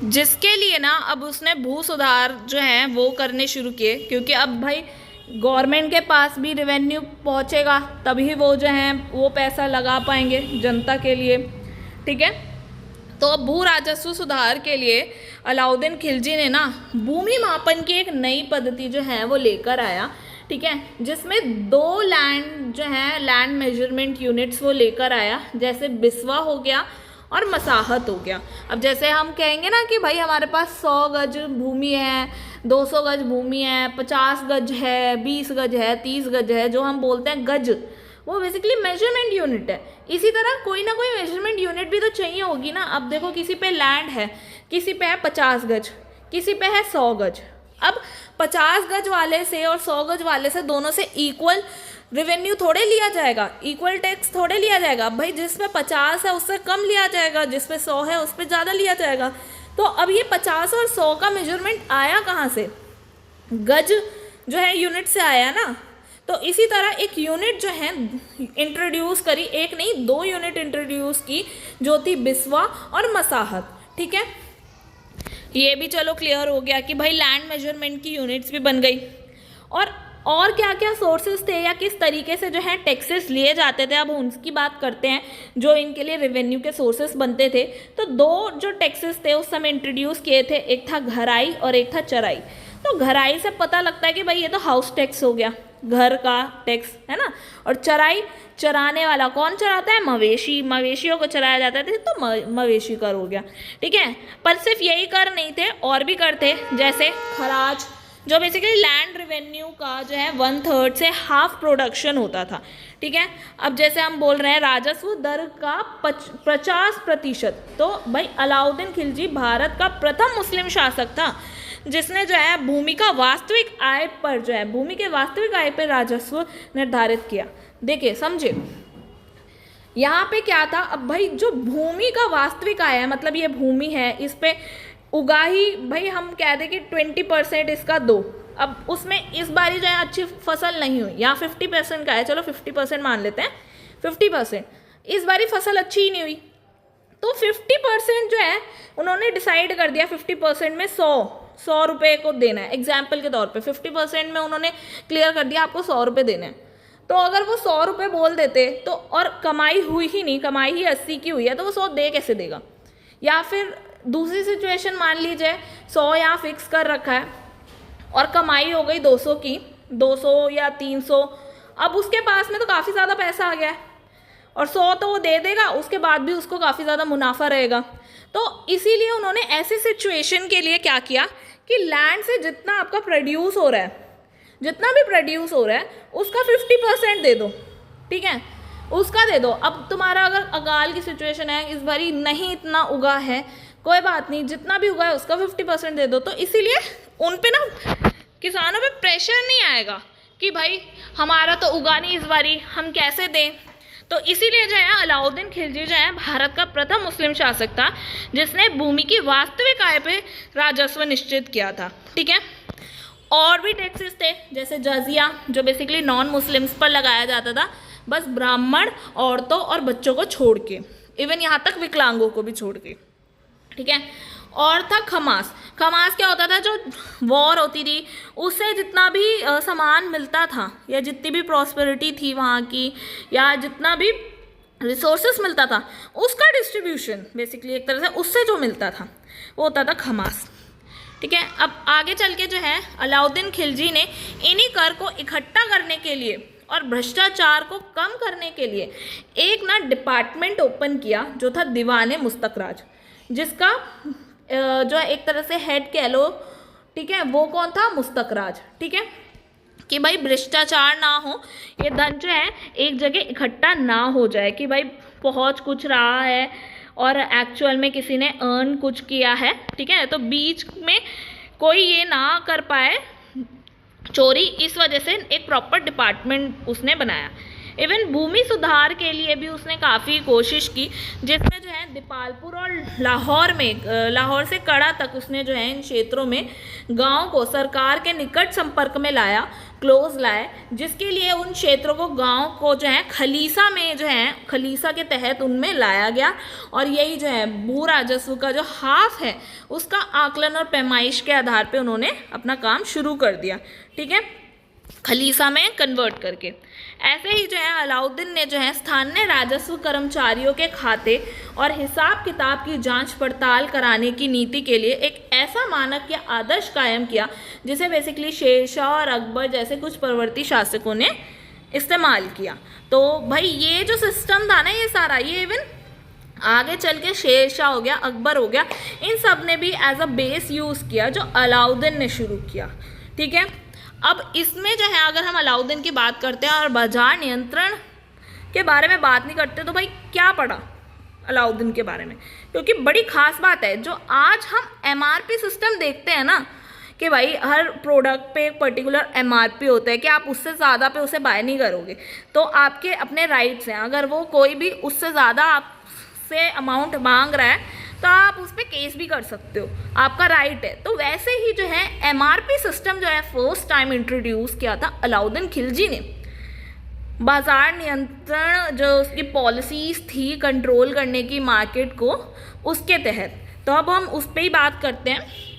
जिसके लिए ना अब उसने भू सुधार जो है वो करने शुरू किए, क्योंकि अब भाई गवर्नमेंट के पास भी रेवेन्यू पहुंचेगा तभी वो जो है वो पैसा लगा पाएंगे जनता के लिए। ठीक है, तो भू राजस्व सुधार के लिए अलाउद्दीन खिलजी ने ना भूमि मापन की एक नई पद्धति जो है वो लेकर आया। ठीक है, जिसमें 2 लैंड जो है लैंड मेजरमेंट यूनिट्स वो लेकर आया, जैसे बिस्वा हो गया और मसाहत हो गया। अब जैसे हम कहेंगे ना कि भाई हमारे पास 100 गज भूमि है, 200 गज भूमि है, 50 गज है, 20 गज है, 30 गज है, जो हम बोलते हैं गज, वो बेसिकली मेजरमेंट यूनिट है। इसी तरह कोई ना कोई मेजरमेंट यूनिट भी तो चाहिए होगी ना। अब देखो किसी पे लैंड है, किसी पे है 50 गज, किसी पे है 100 गज। अब 50 गज वाले से और 100 गज वाले से दोनों से इक्वल रेवेन्यू थोड़े लिया जाएगा, इक्वल टैक्स थोड़े लिया जाएगा। भाई जिस पे 50 है उससे कम लिया जाएगा, जिस पे 100 है उस पे ज़्यादा लिया जाएगा। तो अब ये 50 और 100 का मेजरमेंट आया कहाँ से? गज जो है यूनिट से आया ना। तो इसी तरह एक यूनिट जो है इंट्रोड्यूस करी, एक नहीं 2 यूनिट इंट्रोड्यूस की, जो थी बिस्वा और मसाहत। ठीक है, ये भी चलो क्लियर हो गया कि भाई लैंड मेजरमेंट की यूनिट्स भी बन गई। और क्या क्या सोर्सेज थे या किस तरीके से जो है टैक्सेस लिए जाते थे, अब उनकी बात करते हैं जो इनके लिए रेवेन्यू के सोर्सेस बनते थे। तो 2 जो टैक्सेस थे उस समय इंट्रोड्यूस किए थे, एक था घराई और एक था चराई। तो घराई से पता लगता है कि भाई ये तो हाउस टैक्स हो गया, घर का टैक्स है ना। और चराई, चराने वाला कौन चराता है? मवेशी, मवेशियों को चराया जाता है तो मवेशी कर हो गया। ठीक है, पर सिर्फ यही कर नहीं थे, और भी कर थे, जैसे खराज, जो बेसिकली लैंड रेवेन्यू का जो है 1/3 से हाफ प्रोडक्शन होता था। ठीक है, अब जैसे हम बोल रहे हैं राजस्व दर का 50%। तो भाई अलाउद्दीन खिलजी भारत का प्रथम मुस्लिम शासक था जिसने जो है भूमि का वास्तविक आय पर जो है भूमि के वास्तविक आय पर राजस्व निर्धारित किया। देखिए समझे, यहाँ पे क्या था, अब भाई जो भूमि का वास्तविक आय है, मतलब ये भूमि है, इस पे उगाही भाई हम कह दें कि 20% इसका दो। अब उसमें इस बारी जो है अच्छी फसल नहीं हुई, या 50% का है, चलो 50% मान लेते हैं, 50% इस बारी फसल अच्छी ही नहीं हुई, तो 50% जो है उन्होंने डिसाइड कर दिया 50% में 100 रुपये को देना है। एग्जाम्पल के तौर पे 50% में उन्होंने क्लियर कर दिया आपको 100 रुपये देने हैं। तो अगर वो 100 रुपये बोल देते तो, और कमाई हुई ही नहीं, कमाई ही 80 की हुई है, तो वो 100 दे कैसे देगा? या फिर दूसरी सिचुएशन मान लीजिए 100 यहाँ फिक्स कर रखा है और कमाई हो गई 200 की, 200 या 300, अब उसके पास में तो काफ़ी ज़्यादा पैसा आ गया है, और 100 तो वो दे देगा, उसके बाद भी उसको काफ़ी ज़्यादा मुनाफा रहेगा। तो इसीलिए उन्होंने ऐसी सिचुएशन के लिए क्या किया कि लैंड से जितना आपका प्रोड्यूस हो रहा है, जितना भी प्रोड्यूस हो रहा है उसका 50% दे दो, ठीक है, उसका दे दो। अब तुम्हारा अगर अकाल की सिचुएशन है, इस बारी नहीं इतना उगा है, कोई बात नहीं, जितना भी उगा है उसका 50% दे दो। तो इसीलिए उन पे ना किसानों पे प्रेशर नहीं आएगा कि भाई हमारा तो उगा नहीं इस बारी, हम कैसे दें। तो इसीलिए जो है अलाउद्दीन खिलजी जो है भारत का प्रथम मुस्लिम शासक था जिसने भूमि की वास्तविक आय पे राजस्व निश्चित किया था, ठीक है। और भी टैक्सेस थे जैसे जजिया, जो बेसिकली नॉन मुस्लिम्स पर लगाया जाता था, बस ब्राह्मण, औरतों और बच्चों को छोड़ के, इवन यहाँ तक विकलांगों को भी छोड़ के, ठीक है। और था खमास। खमास क्या होता था, जो वॉर होती थी उससे जितना भी सामान मिलता था या जितनी भी प्रॉस्पेरिटी थी वहाँ की या जितना भी रिसोर्सेस मिलता था उसका डिस्ट्रीब्यूशन बेसिकली एक तरह से उससे जो मिलता था वो होता था खमास, ठीक है। अब आगे चल के जो है अलाउद्दीन खिलजी ने इन्हीं कर को इकट्ठा करने के लिए और भ्रष्टाचार को कम करने के लिए एक ना डिपार्टमेंट ओपन किया जो था दीवाने मुस्तकराज, जिसका जो है एक तरह से हेड कह लो, ठीक है, वो कौन था, मुस्तकराज, ठीक है, कि भाई भ्रष्टाचार ना हो, ये धन जो है एक जगह इकट्ठा ना हो जाए कि भाई पहुंच कुछ रहा है और एक्चुअल में किसी ने अर्न कुछ किया है, ठीक है, तो बीच में कोई ये ना कर पाए चोरी। इस वजह से एक प्रॉपर डिपार्टमेंट उसने बनाया। इवन भूमि सुधार के लिए भी उसने काफ़ी कोशिश की, जिसमें जो है दीपालपुर और लाहौर में, लाहौर से कड़ा तक उसने जो है इन क्षेत्रों में गांव को सरकार के निकट संपर्क में लाया, क्लोज लाए, जिसके लिए उन क्षेत्रों को, गांव को जो है खलीसा में जो है खलीसा के तहत उनमें लाया गया। और यही जो है भू राजस्व का जो हाफ है उसका आकलन और पैमाइश के आधार पर उन्होंने अपना काम शुरू कर दिया, ठीक है, खलीसा में कन्वर्ट करके। ऐसे ही जो है अलाउद्दीन ने जो है स्थानीय राजस्व कर्मचारियों के खाते और हिसाब किताब की जांच पड़ताल कराने की नीति के लिए एक ऐसा मानक या आदर्श कायम किया जिसे बेसिकली शेरशाह और अकबर जैसे कुछ परवर्ती शासकों ने इस्तेमाल किया। तो भाई ये जो सिस्टम था ना, ये सारा, ये इवन आगे चल के शेरशाह हो गया, अकबर हो गया, इन सब ने भी एज अ बेस यूज़ किया जो अलाउद्दीन ने शुरू किया, ठीक है। अब इसमें जो है अगर हम अलाउद्दीन की बात करते हैं और बाजार नियंत्रण के बारे में बात नहीं करते तो भाई क्या पढ़ा अलाउद्दीन के बारे में, क्योंकि बड़ी खास बात है। जो आज हम एमआरपी सिस्टम देखते हैं ना कि भाई हर प्रोडक्ट पे एक पर्टिकुलर एमआरपी होता है कि आप उससे ज़्यादा पे उसे बाय नहीं करोगे, तो आपके अपने राइट्स हैं। अगर वो कोई भी उससे ज़्यादा आपसे अमाउंट मांग रहा है तो आप उस पर केस भी कर सकते हो, आपका राइट है। तो वैसे ही जो है एमआरपी सिस्टम जो है फर्स्ट टाइम इंट्रोड्यूस किया था अलाउद्दीन खिलजी ने। बाजार नियंत्रण जो उसकी पॉलिसीज़ थी कंट्रोल करने की मार्केट को, उसके तहत। तो अब हम उस पर ही बात करते हैं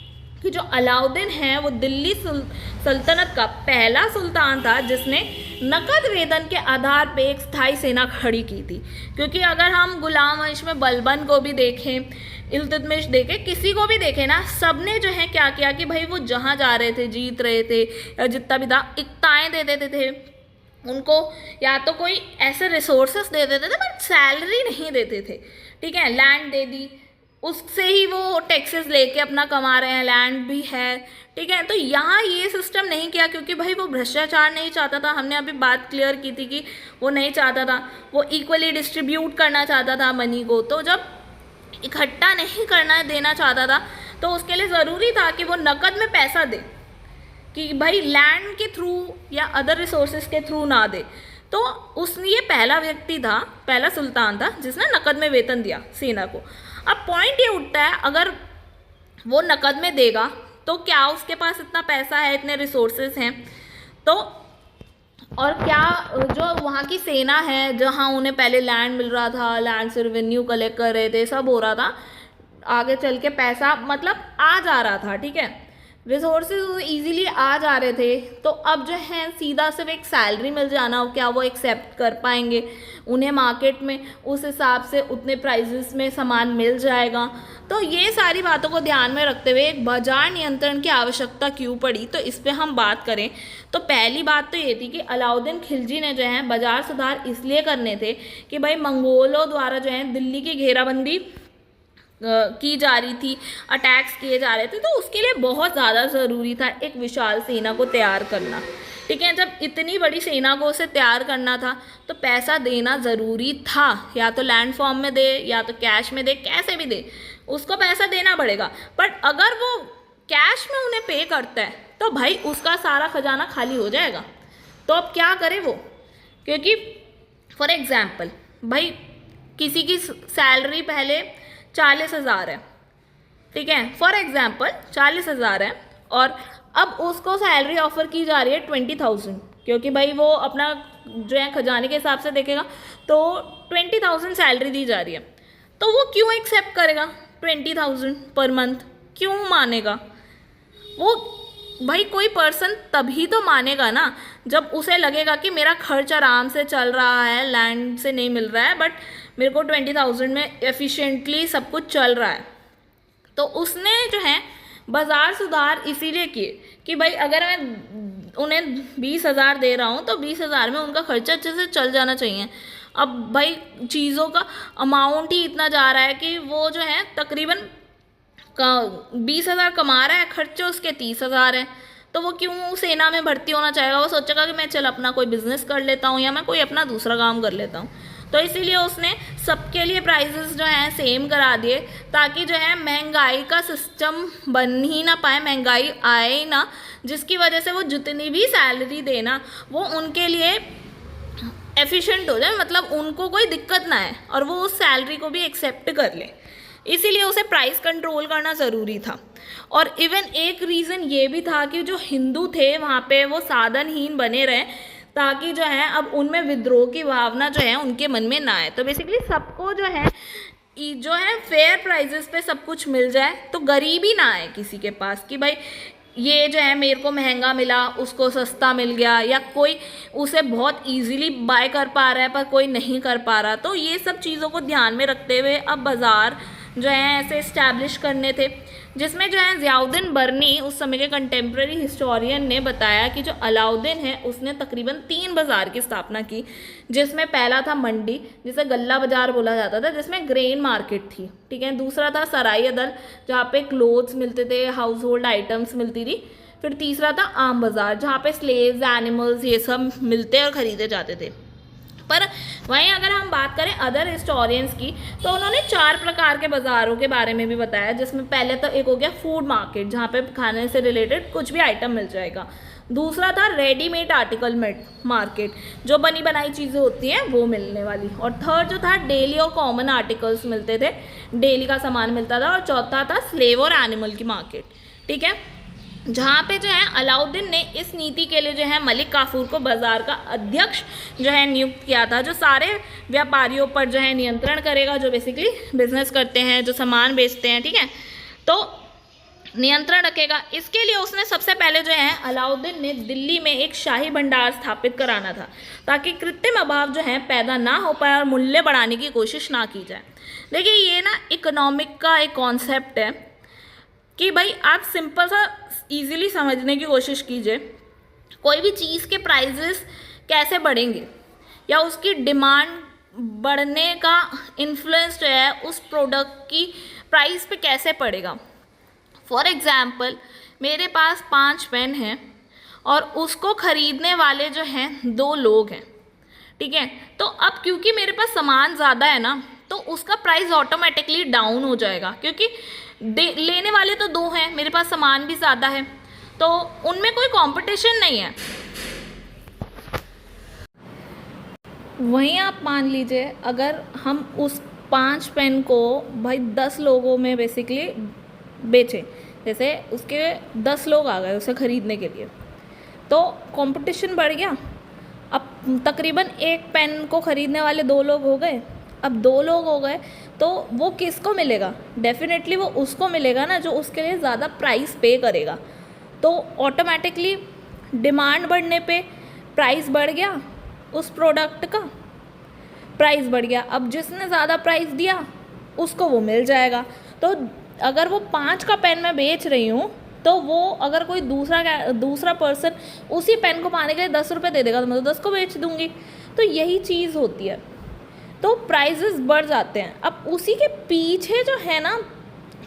कि जो अलाउद्दीन है वो दिल्ली सल्तनत का पहला सुल्तान था जिसने नकद वेतन के आधार पे एक स्थायी सेना खड़ी की थी। क्योंकि अगर हम गुलाम वंश में बलबन को भी देखें, इल्तुतमिश देखें, किसी को भी देखें ना, सब ने जो है क्या किया कि भाई वो जहाँ जा रहे थे, जीत रहे थे या जितना भी था, इक्ताएँ दे देते थे उनको, या तो कोई ऐसे रिसोर्सेस दे देते थे बट सैलरी नहीं देते थे, ठीक है, लैंड दे दी, उससे ही वो टैक्सेस लेके अपना कमा रहे हैं, लैंड भी है, ठीक है। तो यहाँ ये सिस्टम नहीं किया क्योंकि भाई वो भ्रष्टाचार नहीं चाहता था। हमने अभी बात क्लियर की थी कि वो नहीं चाहता था, वो इक्वली डिस्ट्रीब्यूट करना चाहता था मनी को। तो जब इकट्ठा नहीं करना देना चाहता था तो उसके लिए ज़रूरी था कि वो नकद में पैसा दे, कि भाई लैंड के थ्रू या अदर रिसोर्सेज के थ्रू ना दे। तो उसने, ये पहला व्यक्ति था, पहला सुल्तान था जिसने नकद में वेतन दिया सेना को। अब पॉइंट ये उठता है, अगर वो नकद में देगा तो क्या उसके पास इतना पैसा है, इतने रिसोर्सेज हैं, तो और क्या जो वहाँ की सेना है, जहाँ उन्हें पहले लैंड मिल रहा था, लैंड से रेवेन्यू कलेक्ट कर रहे थे, सब हो रहा था, आगे चल के पैसा मतलब आ जा रहा था, ठीक है। रिसोर्सेज इजीली आ जा रहे थे, तो अब जो है सीधा सिर्फ एक सैलरी मिल जाना, क्या वो एक्सेप्ट कर पाएंगे? उन्हें मार्केट में उस हिसाब से उतने प्राइजेस में सामान मिल जाएगा। तो ये सारी बातों को ध्यान में रखते हुए एक बाजार नियंत्रण की आवश्यकता क्यों पड़ी, तो इस पर हम बात करें तो पहली बात तो ये थी कि अलाउद्दीन खिलजी ने जो है बाजार सुधार इसलिए करने थे कि भाई मंगोलों द्वारा जो है दिल्ली की घेराबंदी की जा रही थी, अटैक्स किए जा रहे थे, तो उसके लिए बहुत ज़्यादा ज़रूरी था एक विशाल सेना को तैयार करना। ठीक है, जब इतनी बड़ी सेना को उसे तैयार करना था तो पैसा देना ज़रूरी था, या तो लैंड फॉर्म में दे या तो कैश में दे, कैसे भी दे उसको पैसा देना पड़ेगा। बट अगर वो कैश में उन्हें पे करता है तो भाई उसका सारा खजाना खाली हो जाएगा। तो अब क्या करे वो, क्योंकि फॉर एग्जाम्पल भाई किसी की सैलरी पहले 40,000 है, ठीक है, फॉर एग्जाम्पल 40,000 है, और अब उसको सैलरी ऑफर की जा रही है 20,000, क्योंकि भाई वो अपना जो है खजाने के हिसाब से देखेगा, तो 20,000 सैलरी दी जा रही है, तो वो क्यों एक्सेप्ट करेगा 20,000 पर मंथ? क्यों मानेगा वो? भाई कोई पर्सन तभी तो मानेगा ना जब उसे लगेगा कि मेरा खर्च आराम से चल रहा है, लैंड से नहीं मिल रहा है, बट मेरे को 20,000 में एफिशिएंटली सब कुछ चल रहा है। तो उसने जो है बाजार सुधार इसीलिए किए कि भाई अगर मैं उन्हें 20,000 दे रहा हूँ तो 20,000 में उनका खर्चा अच्छे से चल जाना चाहिए। अब भाई चीज़ों का अमाउंट ही इतना जा रहा है कि वो जो है तकरीबन 20,000 कमा रहा है, खर्चे उसके 30,000 है, तो वो क्यों सेना में भर्ती होना चाहेगा? वो सोचेगा कि मैं चल अपना कोई बिजनेस कर लेता हूँ या मैं कोई अपना दूसरा काम कर लेता हूँ। तो इसीलिए उसने सबके लिए प्राइसेस जो हैं सेम करा दिए, ताकि जो है महंगाई का सिस्टम बन ही ना पाए, महंगाई आए ही ना, जिसकी वजह से वो जितनी भी सैलरी देना वो उनके लिए एफिशिएंट हो जाए, मतलब उनको कोई दिक्कत ना आए और वो उस सैलरी को भी एक्सेप्ट कर ले। इसीलिए उसे प्राइस कंट्रोल करना ज़रूरी था। और इवन एक रीज़न ये भी था कि जो हिंदू थे वहाँ पे वो साधनहीन बने रहे, ताकि जो है अब उनमें विद्रोह की भावना जो है उनके मन में ना आए। तो बेसिकली सबको जो है फेयर प्राइजेस पे सब कुछ मिल जाए, तो गरीबी ना आए किसी के पास कि भाई ये जो है मेरे को महंगा मिला उसको सस्ता मिल गया, या कोई उसे बहुत इजीली बाय कर पा रहा है पर कोई नहीं कर पा रहा। तो ये सब चीज़ों को ध्यान में रखते हुए अब बाज़ार जो है ऐसे इस्टेब्लिश करने थे, जिसमें जो है ज़ियाउद्दीन बर्नी उस समय के कंटेम्प्रेरी हिस्टोरियन ने बताया कि जो अलाउद्दीन है उसने तकरीबन 3 बाज़ार की स्थापना की, जिसमें पहला था मंडी, जिसे गल्ला बाज़ार बोला जाता था, जिसमें ग्रेन मार्केट थी, ठीक है। दूसरा था सराय अदल, जहाँ पे क्लोथ्स मिलते थे, हाउस होल्ड आइटम्स मिलती थी। फिर तीसरा था आम बाज़ार, जहाँ पे स्लेव्स, एनिमल्स ये सब मिलते और ख़रीदे जाते थे। पर वहीं अगर हम बात करें अदर हिस्टोरियंस की, तो उन्होंने 4 प्रकार के बाज़ारों के बारे में भी बताया, जिसमें पहले तो एक हो गया फूड मार्केट, जहाँ पे खाने से रिलेटेड कुछ भी आइटम मिल जाएगा। दूसरा था रेडीमेड आर्टिकल मार्केट, जो बनी बनाई चीज़ें होती हैं वो मिलने वाली। और थर्ड जो था डेली और कॉमन आर्टिकल्स मिलते थे, डेली का सामान मिलता था। और चौथा था स्लेव और एनिमल की मार्केट, ठीक है, जहाँ पे जो है अलाउद्दीन ने इस नीति के लिए जो है मलिक काफूर को बाज़ार का अध्यक्ष जो है नियुक्त किया था, जो सारे व्यापारियों पर जो है नियंत्रण करेगा, जो बेसिकली बिजनेस करते हैं, जो सामान बेचते हैं, ठीक है, तो नियंत्रण रखेगा। इसके लिए उसने सबसे पहले जो है अलाउद्दीन ने दिल्ली में एक शाही भंडार स्थापित कराना था, ताकि कृत्रिम अभाव जो है पैदा ना हो पाए और मूल्य बढ़ाने की कोशिश ना की जाए। देखिए ये ना इकोनॉमिक का एक कॉन्सेप्ट है कि भाई आप सिंपल सा इजीली समझने की कोशिश कीजिए, कोई भी चीज़ के प्राइजेस कैसे बढ़ेंगे या उसकी डिमांड बढ़ने का इन्फ्लुएंस जो है उस प्रोडक्ट की प्राइस पे कैसे पड़ेगा। फॉर एग्ज़ाम्पल मेरे पास 5 पेन हैं और उसको ख़रीदने वाले जो हैं 2 लोग हैं, ठीक है, तो अब क्योंकि मेरे पास सामान ज़्यादा है ना, तो उसका प्राइस ऑटोमेटिकली डाउन हो जाएगा, क्योंकि लेने वाले तो 2 हैं, मेरे पास सामान भी ज़्यादा है, तो उनमें कोई कंपटीशन नहीं है। वहीं आप मान लीजिए अगर हम उस 5 पेन को भाई 10 लोगों में बेसिकली बेचें, जैसे उसके 10 लोग आ गए उसे ख़रीदने के लिए, तो कंपटीशन बढ़ गया। अब तकरीबन एक पेन को ख़रीदने वाले 2 लोग हो गए, अब 2 लोग हो गए, तो वो किसको मिलेगा? डेफिनेटली वो उसको मिलेगा ना जो उसके लिए ज़्यादा प्राइस पे करेगा। तो ऑटोमेटिकली डिमांड बढ़ने पे प्राइस बढ़ गया, उस प्रोडक्ट का प्राइस बढ़ गया। अब जिसने ज़्यादा प्राइस दिया उसको वो मिल जाएगा। तो अगर वो 5 का पेन मैं बेच रही हूँ तो वो अगर कोई दूसरा पर्सन उसी पेन को पाने के लिए 10 रुपये दे देगा तो मैं तो 10 को बेच दूँगी। तो यही चीज़ होती है, तो प्राइजेस बढ़ जाते हैं। अब उसी के पीछे जो है ना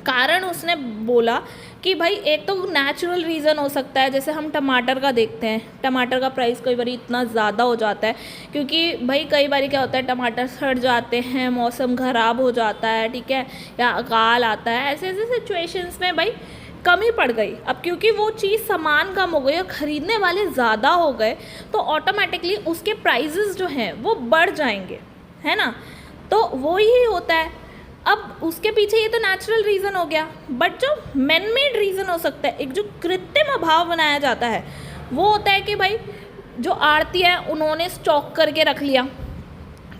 कारण, उसने बोला कि भाई एक तो नेचुरल रीज़न हो सकता है, जैसे हम टमाटर का देखते हैं, टमाटर का प्राइस कई बार इतना ज़्यादा हो जाता है क्योंकि भाई कई बार क्या होता है, टमाटर सड़ जाते हैं, मौसम ख़राब हो जाता है, ठीक है, या अकाल आता है, ऐसे ऐसे सिचुएशंस में भाई कमी पड़ गई। अब क्योंकि वो चीज़ सामान कम हो गई और ख़रीदने वाले ज़्यादा हो गए तो ऑटोमेटिकली उसके प्राइजेस जो हैं वो बढ़ जाएंगे, है ना। तो वो ही होता है। अब उसके पीछे ये तो नेचुरल रीज़न हो गया, बट जो मैन मेड रीज़न हो सकता है, एक जो कृत्रिम अभाव बनाया जाता है, वो होता है कि भाई जो आड़ती है उन्होंने स्टॉक करके रख लिया,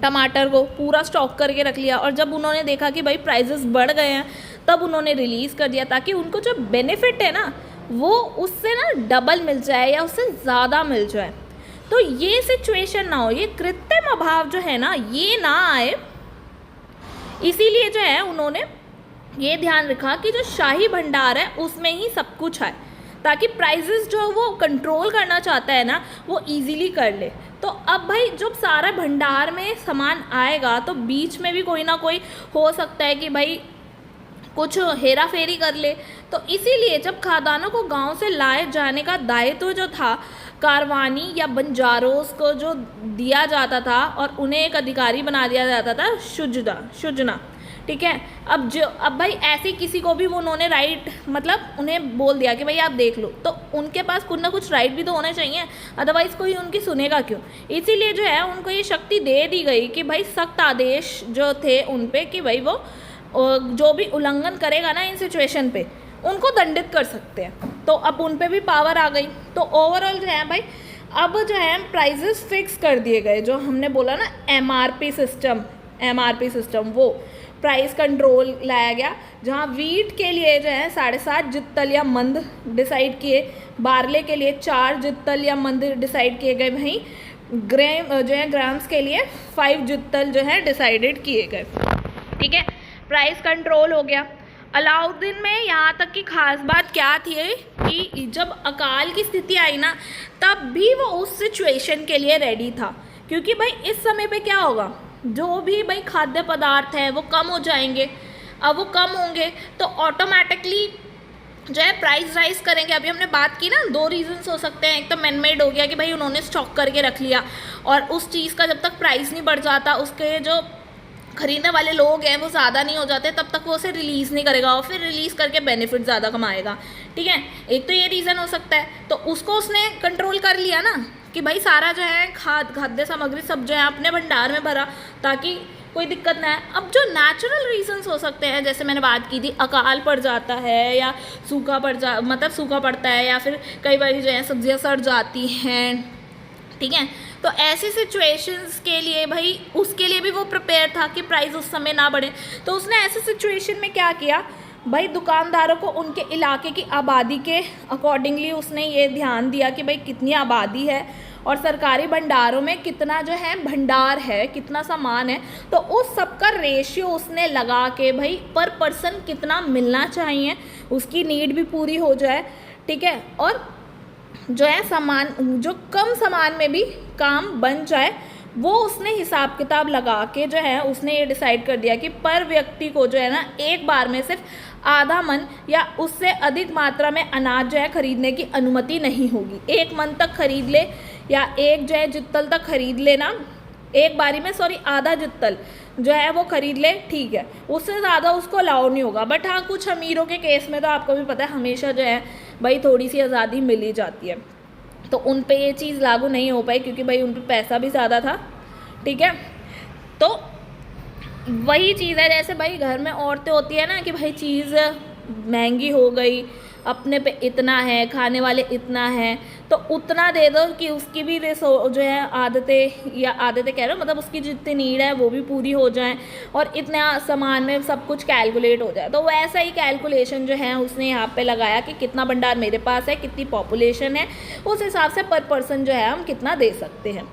टमाटर को पूरा स्टॉक करके रख लिया, और जब उन्होंने देखा कि भाई प्राइजेस बढ़ गए हैं तब उन्होंने रिलीज़ कर दिया ताकि उनको जो बेनिफिट है ना वो उससे ना डबल मिल जाए या उससे ज़्यादा मिल जाए। तो ये सिचुएशन ना हो, ये कृत्रिम अभाव जो है ना ये ना आए, इसीलिए जो है उन्होंने ये ध्यान रखा कि जो शाही भंडार है उसमें ही सब कुछ है, ताकि प्राइजेस जो वो कंट्रोल करना चाहता है ना वो इजीली कर ले। तो अब भाई जब सारा भंडार में सामान आएगा तो बीच में भी कोई ना कोई हो सकता है कि भाई कुछ हेरा फेरी कर ले। तो इसीलिए जब खादानों को गांव से लाए जाने का दायित्व जो था कारवानी या बंजारोस को जो दिया जाता था और उन्हें एक अधिकारी बना दिया जाता था शुजना, ठीक है। अब भाई ऐसे किसी को भी वो उन्होंने राइट मतलब उन्हें बोल दिया कि भाई आप देख लो, तो उनके पास कुछ ना कुछ राइट भी तो होने चाहिए, अदरवाइज़ कोई उनकी सुनेगा क्यों। इसीलिए जो है उनको ये शक्ति दे दी गई कि भाई सख्त आदेश जो थे उन पे कि भाई वो जो भी उल्लंघन करेगा ना इन सिचुएशन पे उनको दंडित कर सकते हैं। तो अब उन पे भी पावर आ गई। तो ओवरऑल जो है भाई अब जो है प्राइजेस फिक्स कर दिए गए, जो हमने बोला ना एमआरपी सिस्टम वो प्राइस कंट्रोल लाया गया, जहाँ वीट के लिए जो है 7.5 जित्तल या मंद डिसाइड किए, बार्ले के लिए 4 जित्तल या मंद डिसाइड किए गए, वहीं ग्राम्स के लिए 5 जित्तल जो है डिसाइडेड किए गए, ठीक है। प्राइस कंट्रोल हो गया। अलाउद्दीन में यहाँ तक की खास बात क्या थी कि जब अकाल की स्थिति आई ना तब भी वो उस सिचुएशन के लिए रेडी था, क्योंकि भाई इस समय पे क्या होगा, जो भी भाई खाद्य पदार्थ है वो कम हो जाएंगे। अब वो कम होंगे तो ऑटोमेटिकली जो है प्राइस राइज करेंगे। अभी हमने बात की ना 2 रीजंस हो सकते हैं, एक तो मैन मेड हो गया कि भाई उन्होंने स्टॉक करके रख लिया और उस चीज़ का जब तक प्राइस नहीं बढ़ जाता, उसके जो खरीदने वाले लोग हैं वो ज़्यादा नहीं हो जाते, तब तक वो उसे रिलीज़ नहीं करेगा और फिर रिलीज़ करके बेनिफिट ज़्यादा कमाएगा, ठीक है। एक तो ये रीज़न हो सकता है, तो उसको उसने कंट्रोल कर लिया ना कि भाई सारा जो है खाद्य सामग्री सब जो है अपने भंडार में भरा ताकि कोई दिक्कत ना है। अब जो नेचुरल रीजंस हो सकते हैं, जैसे मैंने बात की थी, अकाल पड़ जाता है या सूखा पड़ता है या फिर कई बार जो है सब्जियां सड़ जाती हैं, ठीक है। तो ऐसी सिचुएशंस के लिए भाई उसके लिए भी वो प्रिपेयर था कि प्राइस उस समय ना बढ़े। तो उसने ऐसे सिचुएशन में क्या किया भाई, दुकानदारों को उनके इलाके की आबादी के अकॉर्डिंगली उसने ये ध्यान दिया कि भाई कितनी आबादी है और सरकारी भंडारों में कितना जो है भंडार है, कितना सामान है, तो उस सब का रेशियो उसने लगा के भाई पर पर्सन कितना मिलना चाहिए, उसकी नीड भी पूरी हो जाए, ठीक है, और जो है सामान जो कम सामान में भी काम बन जाए, वो उसने हिसाब किताब लगा के जो है उसने ये डिसाइड कर दिया कि पर व्यक्ति को जो है ना एक बार में सिर्फ आधा मन या उससे अधिक मात्रा में अनाज जो है खरीदने की अनुमति नहीं होगी। 1 मन तक खरीद ले या एक जो है जित्तल तक खरीद लेना, एक बारी में आधा जित्तल जो है वो खरीद ले, ठीक है, उससे ज़्यादा उसको अलाउ नहीं होगा। बट हाँ, कुछ अमीरों के केस में तो आपको भी पता है हमेशा जो है भाई थोड़ी सी आज़ादी मिल ही जाती है, तो उन पे ये चीज़ लागू नहीं हो पाई क्योंकि भाई उन पे पैसा भी ज़्यादा था, ठीक है। तो वही चीज़ है, जैसे भाई घर में औरतें होती है ना कि भाई चीज़ महंगी हो गई, अपने पे इतना है, खाने वाले इतना है, तो उतना दे दो कि उसकी भी जो है आदतें कह रहे हो, मतलब उसकी जितनी नीड है वो भी पूरी हो जाए और इतना सामान में सब कुछ कैलकुलेट हो जाए। तो वैसा ही कैलकुलेशन जो है उसने यहाँ पे लगाया कि कितना भंडार मेरे पास है, कितनी पॉपुलेशन है, उस हिसाब से पर पर्सन जो है हम कितना दे सकते हैं।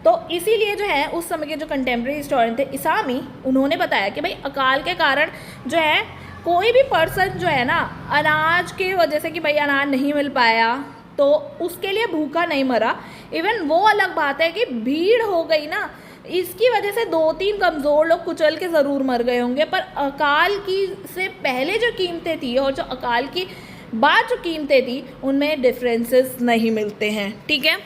तो इसीलिए जो है उस समय के जो कंटेम्प्रेरी हिस्टोरियन थे इसामी, उन्होंने बताया कि भाई अकाल के कारण जो है कोई भी पर्सन जो है ना अनाज की वजह से कि भाई अनाज नहीं मिल पाया तो उसके लिए भूखा नहीं मरा। इवन वो अलग बात है कि भीड़ हो गई ना, इसकी वजह से 2-3 कमज़ोर लोग कुचल के ज़रूर मर गए होंगे, पर अकाल की से पहले जो कीमतें थी और जो अकाल की बाद जो कीमतें थी उनमें डिफरेंसेस नहीं मिलते हैं। ठीक है,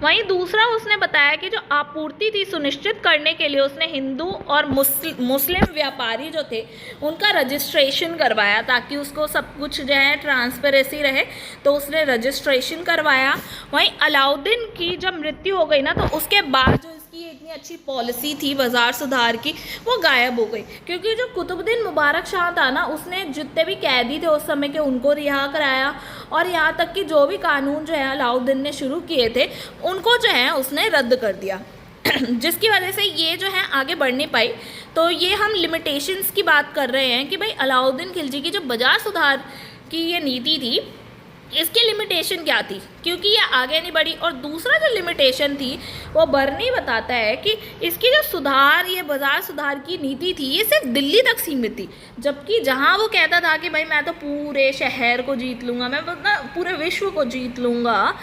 वहीं दूसरा उसने बताया कि जो आपूर्ति थी सुनिश्चित करने के लिए उसने हिंदू और मुस्लिम व्यापारी जो थे उनका रजिस्ट्रेशन करवाया ताकि उसको सब कुछ जो है ट्रांसपेरेंसी रहे, तो उसने रजिस्ट्रेशन करवाया। वहीं अलाउद्दीन की जब मृत्यु हो गई ना तो उसके बाद जो इसकी इतनी अच्छी पॉलिसी थी बाजार सुधार की वो गायब हो गई, क्योंकि जो कुतुबुद्दीन मुबारक शाह था ना उसने जितने भी कैदी थे उस समय के उनको रिहा कराया और यहाँ तक कि जो भी कानून जो है अलाउद्दीन ने शुरू किए थे उनको जो है उसने रद्द कर दिया जिसकी वजह से ये जो है आगे बढ़ नहीं पाई। तो ये हम लिमिटेशंस की बात कर रहे हैं कि भाई अलाउद्दीन खिलजी की जो बाजार सुधार की ये नीति थी इसकी लिमिटेशन क्या थी, क्योंकि ये आगे नहीं बढ़ी। और दूसरा जो लिमिटेशन थी वो बर्नी बताता है कि इसकी जो ये बाजार सुधार की नीति थी ये सिर्फ दिल्ली तक सीमित थी, जबकि जहाँ वो कहता था कि भाई मैं तो पूरे शहर को जीत लूँगा, मैं पूरे विश्व को जीत लूँगा,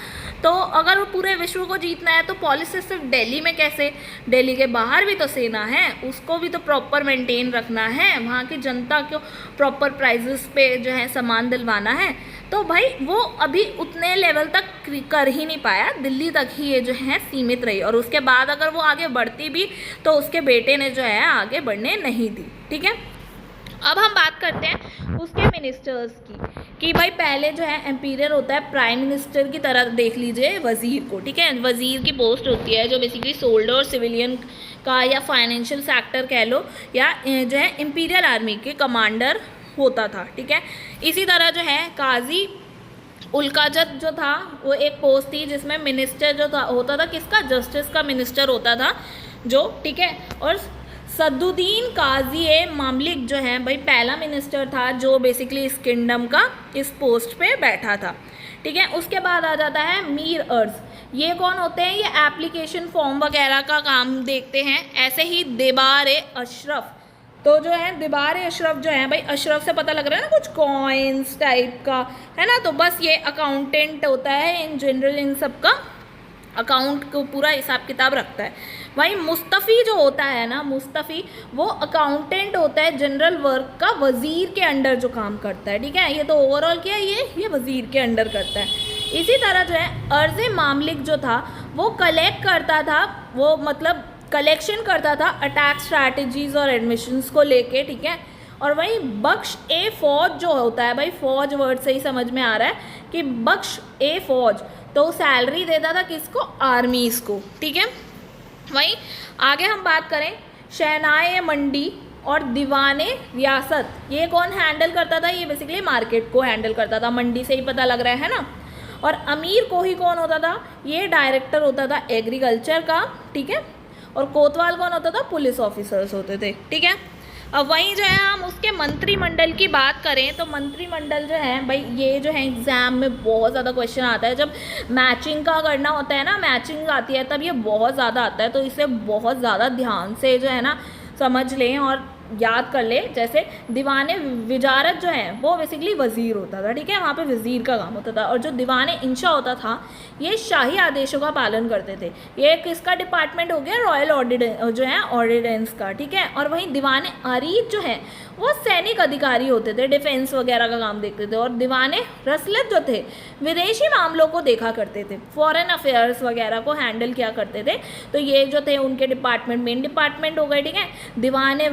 तो अगर वो पूरे विश्व को जीतना है तो पॉलिसी सिर्फ दिल्ली में कैसे, दिल्ली के बाहर भी तो सेना है, उसको भी तो प्रॉपर मेंटेन रखना है, वहाँ की जनता को प्रॉपर प्राइजेस पे जो है सामान दिलवाना है। तो भाई वो अभी उतने लेवल तक कर ही नहीं पाया, दिल्ली तक ही ये जो है सीमित रही और उसके बाद अगर वो आगे बढ़ती भी तो उसके बेटे ने जो है आगे बढ़ने नहीं दी। ठीक है, अब हम बात करते हैं उसके मिनिस्टर्स की कि भाई पहले जो है एम्पीरियर होता है प्राइम मिनिस्टर की तरह, देख लीजिए वज़ीर को। ठीक है, वज़ीर की पोस्ट होती है जो बेसिकली सोल्जर और सिविलियन का या फाइनेंशियल सेक्टर कह लो या जो है इम्पीरियल आर्मी के कमांडर होता था। ठीक है, इसी तरह जो है काजी उल्काजत जो था वो एक पोस्ट थी जिसमें मिनिस्टर जो था होता था किसका, जस्टिस का मिनिस्टर होता था जो। ठीक है, और सद्दुद्दीन काजी मामलिक जो है भाई पहला मिनिस्टर था जो बेसिकली इस किंगडम का इस पोस्ट पे बैठा था। ठीक है, उसके बाद आ जाता है मीर अर्ज। ये कौन होते हैं, ये एप्लीकेशन फॉर्म वगैरह का काम देखते हैं। ऐसे ही दीवार अशरफ, तो जो है दीवार अशरफ जो है भाई अशरफ से पता लग रहा है ना कुछ कॉइन्स टाइप का है ना, तो बस ये अकाउंटेंट होता है इन जनरल, इन सब का अकाउंट को पूरा हिसाब किताब रखता है। वहीं मुस्तफ़ी जो होता है ना, मुस्तफ़ी वो अकाउंटेंट होता है जनरल वर्क का, वज़ीर के अंडर जो काम करता है। ठीक है, ये तो ओवरऑल क्या है, ये वज़ीर के अंडर करता है। इसी तरह जो है अर्ज़ मामलिक जो था वो कलेक्ट करता था, वो मतलब कलेक्शन करता था अटैक स्ट्रैटेजीज़ और एडमिशन्स को लेके। ठीक है, और वहीं बख्श ए फ़ौज जो होता है, भाई फ़ौज वर्ड से ही समझ में आ रहा है कि बख्श ए फ़ौज, तो सैलरी देता था किसको, आर्मीज़ को। ठीक है, वहीं आगे हम बात करें शहनाए मंडी और दीवाने रियासत, ये कौन हैंडल करता था, ये बेसिकली मार्केट को हैंडल करता था, मंडी से ही पता लग रहा है ना। और अमीर कोही कौन होता था, ये डायरेक्टर होता था एग्रीकल्चर का। ठीक है, और कोतवाल कौन होता था, पुलिस ऑफिसर्स होते थे। ठीक है, अब वहीं जो है हम उसके मंत्रिमंडल की बात करें तो मंत्रिमंडल जो है भाई ये जो है एग्ज़ाम में बहुत ज़्यादा क्वेश्चन आता है, जब मैचिंग का करना होता है ना, मैचिंग आती है तब ये बहुत ज़्यादा आता है, तो इसे बहुत ज़्यादा ध्यान से जो है ना समझ लें और याद कर ले। जैसे दीवाने विजारत जो है वो बेसिकली वज़ीर होता था। ठीक है, वहाँ पे वज़ीर का काम होता था। और जो दीवाने इंशा होता था ये शाही आदेशों का पालन करते थे। ये किसका डिपार्टमेंट हो गया, रॉयल ऑर्डिनेंस जो है ऑर्डिनेंस का। ठीक है, और वहीं दीवाने आरीफ जो है वो सैनिक अधिकारी होते थे, डिफेंस वगैरह का काम देखते थे। और दीवाने रसलत जो थे विदेशी मामलों को देखा करते थे, फॉरेन अफेयर्स वगैरह को हैंडल किया करते थे। तो ये जो थे उनके डिपार्टमेंट, मेन डिपार्टमेंट हो गए। ठीक है, दीवाने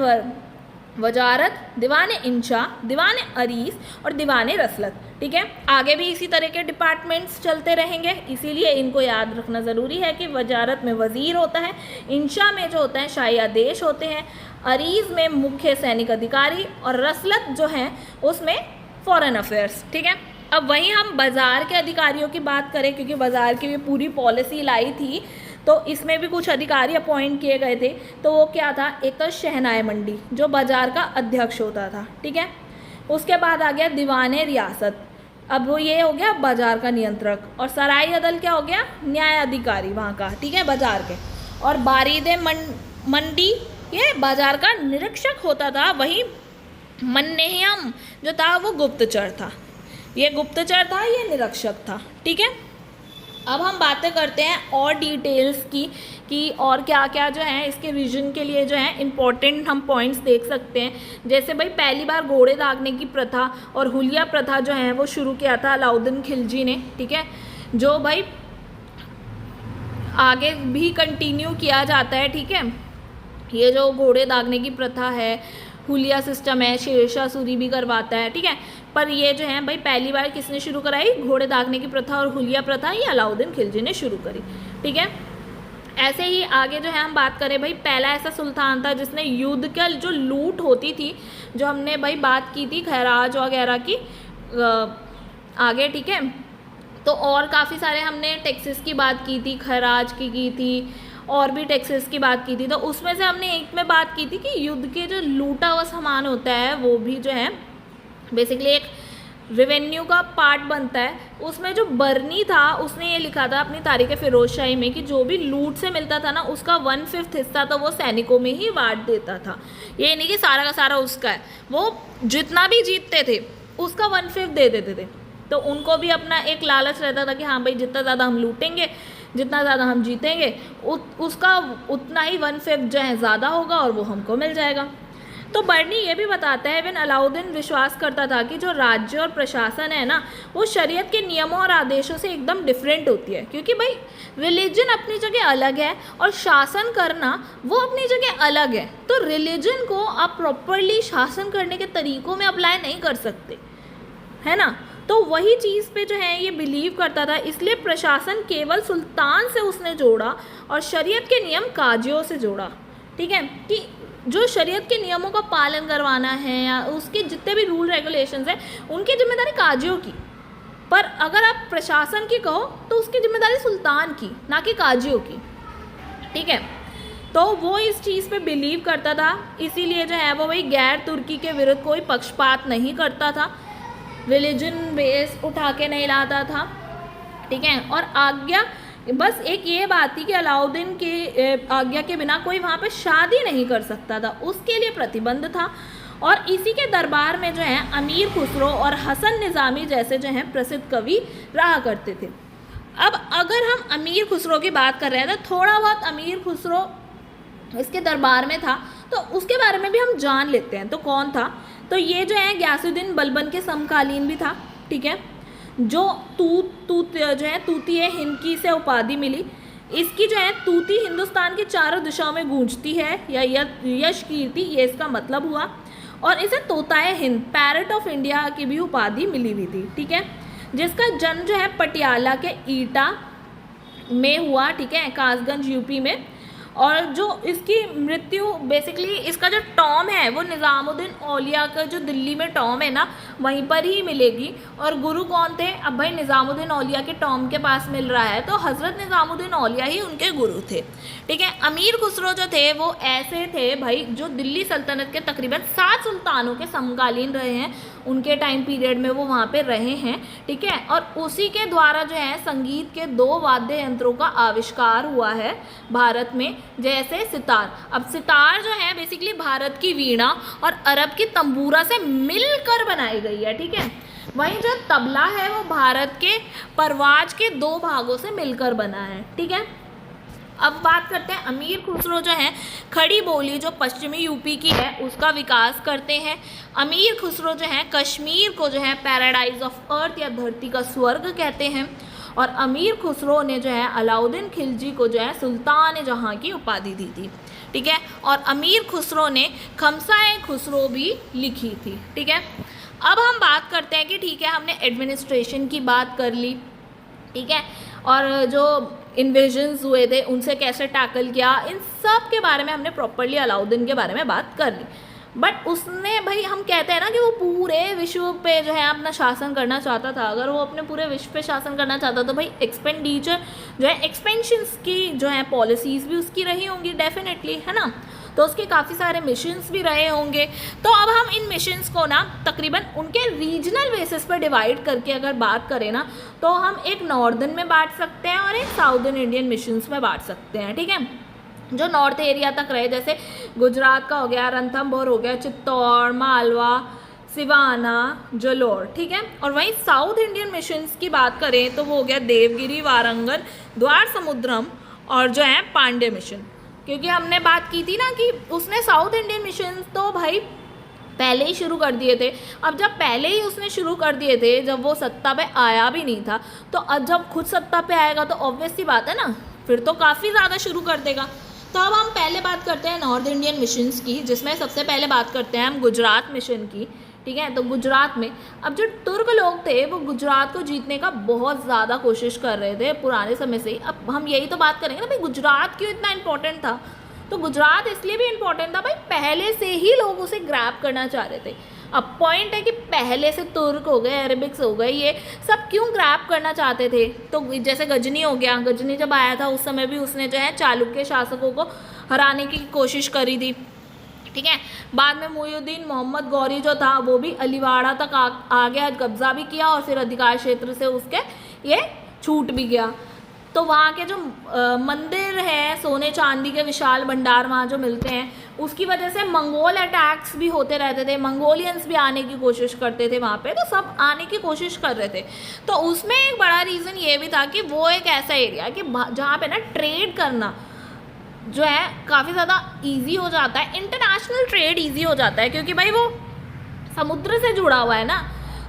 वजारत, दीवाने इंशा, दीवाने अरीस और दीवाने रसलत। ठीक है, आगे भी इसी तरह के डिपार्टमेंट्स चलते रहेंगे, इसीलिए इनको याद रखना ज़रूरी है कि वजारत में वज़ीर होता है, इंशा में जो होता है शाही आदेश होते हैं, अरीज़ में मुख्य सैनिक अधिकारी और रसलत जो है उसमें फॉरेन अफेयर्स। ठीक है, अब वहीं हम बाज़ार के अधिकारियों की बात करें, क्योंकि बाज़ार की भी पूरी पॉलिसी लाई थी, तो इसमें भी कुछ अधिकारी अपॉइंट किए गए थे। तो वो क्या था, एक तो शहनाई मंडी जो बाज़ार का अध्यक्ष होता था, ठीक है। उसके बाद आ गया दीवाने रियासत, अब वो ये हो गया बाज़ार का नियंत्रक, और सराई अदल क्या हो गया, न्याय अधिकारी वहाँ का, ठीक है, बाज़ार के। और बारीदे मंडी ये बाज़ार का निरीक्षक होता था। वहीं मन्नेयम जो था वो गुप्तचर था, ये गुप्तचर था, ये निरीक्षक था, ठीक है। अब हम बातें करते हैं और डिटेल्स की कि और क्या क्या जो है इसके विजन के लिए जो है इम्पोर्टेंट हम पॉइंट्स देख सकते हैं। जैसे भाई पहली बार घोड़े दागने की प्रथा और हुलिया प्रथा जो है वो शुरू किया था अलाउद्दीन खिलजी ने, ठीक है, जो भाई आगे भी कंटिन्यू किया जाता है, ठीक है। ये जो घोड़े दागने की प्रथा है, हुलिया सिस्टम है, शेरशाह सूरी भी करवाता है, ठीक है। पर ये जो है भाई पहली बार किसने शुरू कराई, घोड़े दागने की प्रथा और हुलिया प्रथा ये अलाउद्दीन खिलजी ने शुरू करी, ठीक है। ऐसे ही आगे जो है हम बात करें भाई, पहला ऐसा सुल्तान था जिसने युद्ध का जो लूट होती थी, जो हमने भाई बात की थी खैराज वगैरह की आगे, ठीक है। तो और काफ़ी सारे हमने टैक्सेस की बात की थी, खराज की थी, और भी टैक्सेस की बात की थी। तो उसमें से हमने एक में बात की थी कि युद्ध के जो लूटा हुआ सामान होता है वो भी जो है बेसिकली एक रेवेन्यू का पार्ट बनता है। उसमें जो बर्नी था उसने ये लिखा था अपनी तारीख़ फ़िरोज़शाही में कि जो भी लूट से मिलता था ना उसका 1/5 हिस्सा तो वो सैनिकों में ही बांट देता था। ये नहीं कि सारा का सारा उसका है, वो जितना भी जीतते थे उसका 1/5 दे देते थे। तो उनको भी अपना एक लालच रहता था कि हाँ भाई जितना ज़्यादा हम लूटेंगे, जितना ज़्यादा हम जीतेंगे, उसका उतना ही 1/5 जो है ज़्यादा होगा और वो हमको मिल जाएगा। तो बर्नी ये भी बताता है बिन अलाउद्दीन विश्वास करता था कि जो राज्य और प्रशासन है ना वो शरीयत के नियमों और आदेशों से एकदम डिफरेंट होती है, क्योंकि भाई रिलीजन अपनी जगह अलग है और शासन करना वो अपनी जगह अलग है। तो रिलीजन को आप प्रॉपरली शासन करने के तरीक़ों में अप्लाई नहीं कर सकते, है ना। तो वही चीज़ पे जो है ये बिलीव करता था, इसलिए प्रशासन केवल सुल्तान से उसने जोड़ा और शरीयत के नियम काजियों से जोड़ा, ठीक है, कि जो शरीयत के नियमों का पालन करवाना है या उसके जितने भी रूल रेगुलेशंस हैं उनकी जिम्मेदारी काजियों की। पर अगर आप प्रशासन की कहो तो उसकी जिम्मेदारी सुल्तान की, ना कि काजियों की, ठीक है। तो वो इस चीज़ पे बिलीव करता था, इसीलिए जो है वो वही गैर तुर्की के विरुद्ध कोई पक्षपात नहीं करता था, रिलीजन बेस उठा के नहीं लाता था, ठीक है। और आज्ञा, बस एक ये बात थी कि अलाउद्दीन के आज्ञा के बिना कोई वहाँ पे शादी नहीं कर सकता था, उसके लिए प्रतिबंध था। और इसी के दरबार में जो है अमीर खुसरो और हसन निज़ामी जैसे जो हैं प्रसिद्ध कवि रहा करते थे। अब अगर हम अमीर खुसरो की बात कर रहे हैं तो थोड़ा बहुत अमीर खुसरो इसके दरबार में था, तो उसके बारे में भी हम जान लेते हैं। तो कौन था, तो ये जो है गयासुद्दीन बलबन के समकालीन भी था, ठीक है, जो जो है तूतीए हिंद की से उपाधि मिली। इसकी जो है तूती हिंदुस्तान की चारों दिशाओं में गूंजती है या यश कीर्ति, ये इसका मतलब हुआ। और इसे तोताए हिंद, पैरट ऑफ इंडिया की भी उपाधि मिली हुई थी, ठीक है, जिसका जन्म जो है पटियाला के ईटा में हुआ, ठीक है, कासगंज यूपी में। और जो इसकी मृत्यु बेसिकली इसका जो टॉम है वो निज़ामुद्दीन औलिया का जो दिल्ली में टॉम है ना वहीं पर ही मिलेगी। और गुरु कौन थे, अब भाई निज़ामुद्दीन औलिया के टॉम के पास मिल रहा है तो हज़रत निज़ामुद्दीन औलिया ही उनके गुरु थे, ठीक है। अमीर खुसरो जो थे वो ऐसे थे भाई जो दिल्ली सल्तनत के तकरीबन 7 सुल्तानों के समकालीन रहे हैं, उनके टाइम पीरियड में वो वहाँ पे रहे हैं, ठीक है। और उसी के द्वारा जो है संगीत के 2 वाद्य यंत्रों का आविष्कार हुआ है भारत में, जैसे सितार। अब सितार जो है बेसिकली भारत की वीणा और अरब की तंबूरा से मिलकर बनाई गई है, ठीक है। वहीं जो तबला है वो भारत के परवाज के 2 भागों से मिलकर बना है, ठीक है। अब बात करते हैं अमीर खुसरो जो है खड़ी बोली जो पश्चिमी यूपी की है उसका विकास करते हैं। अमीर खुसरो जो है कश्मीर को जो है पैराडाइज ऑफ अर्थ या धरती का स्वर्ग कहते हैं। और अमीर खुसरो ने जो है अलाउद्दीन खिलजी को जो है सुल्तान जहाँ की उपाधि दी थी, ठीक है। और अमीर खुसरो ने खमसाए खुसरो भी लिखी थी, ठीक है। अब हम बात करते हैं कि ठीक है हमने एडमिनिस्ट्रेशन की बात कर ली, ठीक है, और जो इन्वेजन्स हुए थे उनसे कैसे टैकल किया, इन सब के बारे में हमने प्रॉपर्ली अलाउद्दीन के बारे में बात कर ली। बट उसने भाई, हम कहते हैं ना कि वो पूरे विश्व पे जो है अपना शासन करना चाहता था। अगर वो अपने पूरे विश्व पे शासन करना चाहता तो भाई एक्सपेंडिचर जो है, एक्सपेंशंस की जो है पॉलिसीज़ भी उसकी रही होंगी डेफिनेटली, है ना। तो उसके काफ़ी सारे मिशंस भी रहे होंगे। तो अब हम इन मिशंस को ना तकरीबन उनके रीजनल बेसिस पर डिवाइड करके अगर बात करें ना, तो हम एक नॉर्दर्न में बांट सकते हैं और एक साउदर्न इंडियन मिशंस में बांट सकते हैं, ठीक है। जो नॉर्थ एरिया तक रहे, जैसे गुजरात का हो गया, रणथंभौर हो गया, चित्तौड़, मालवा, सिवाना, जलोर, ठीक है। और वहीं साउथ इंडियन मिशंस की बात करें तो वो हो गया देवगिरी, वारंगल, द्वार समुद्रम और जो है पांडे मिशन। क्योंकि हमने बात की थी ना कि उसने साउथ इंडियन मिशन तो भाई पहले ही शुरू कर दिए थे। अब जब पहले ही उसने शुरू कर दिए थे, जब वो सत्ता पे आया भी नहीं था, तो अब जब खुद सत्ता पे आएगा तो ऑब्वियस सी बात है ना, फिर तो काफ़ी ज़्यादा शुरू कर देगा। तो अब हम पहले बात करते हैं नॉर्थ इंडियन मिशंस की, जिसमें सबसे पहले बात करते हैं हम गुजरात मिशन की, ठीक है। तो गुजरात में अब जो तुर्क लोग थे वो गुजरात को जीतने का बहुत ज़्यादा कोशिश कर रहे थे पुराने समय से ही। अब हम यही तो बात करेंगे ना भाई, गुजरात क्यों इतना इंपॉर्टेंट था। तो गुजरात इसलिए भी इम्पोर्टेंट था भाई, पहले से ही लोग उसे ग्रैब करना चाह रहे थे। अब पॉइंट है कि पहले से तुर्क हो गए, अरेबिक्स हो गए, ये सब क्यों ग्रैब करना चाहते थे। तो जैसे गजनी हो गया, गजनी जब आया था उस समय भी उसने जो है चालुक्य शासकों को हराने की कोशिश करी थी, ठीक है। बाद में मुइनुद्दीन मोहम्मद गौरी जो था वो भी अलीवाड़ा तक आ गया, कब्जा भी किया और फिर अधिकार क्षेत्र से उसके ये छूट भी गया। तो वहाँ के जो मंदिर हैं, सोने चांदी के विशाल भंडार वहाँ जो मिलते हैं, उसकी वजह से मंगोल अटैक्स भी होते रहते थे, मंगोलियंस भी आने की कोशिश करते थे वहाँ पे, तो सब आने की कोशिश कर रहे थे। तो उसमें एक बड़ा रीज़न ये भी था कि वो एक ऐसा एरिया कि जहाँ पे ना ट्रेड करना जो है काफ़ी ज़्यादा ईजी हो जाता है, इंटरनेशनल ट्रेड ईजी हो जाता है, क्योंकि भाई वो समुद्र से जुड़ा हुआ है ना।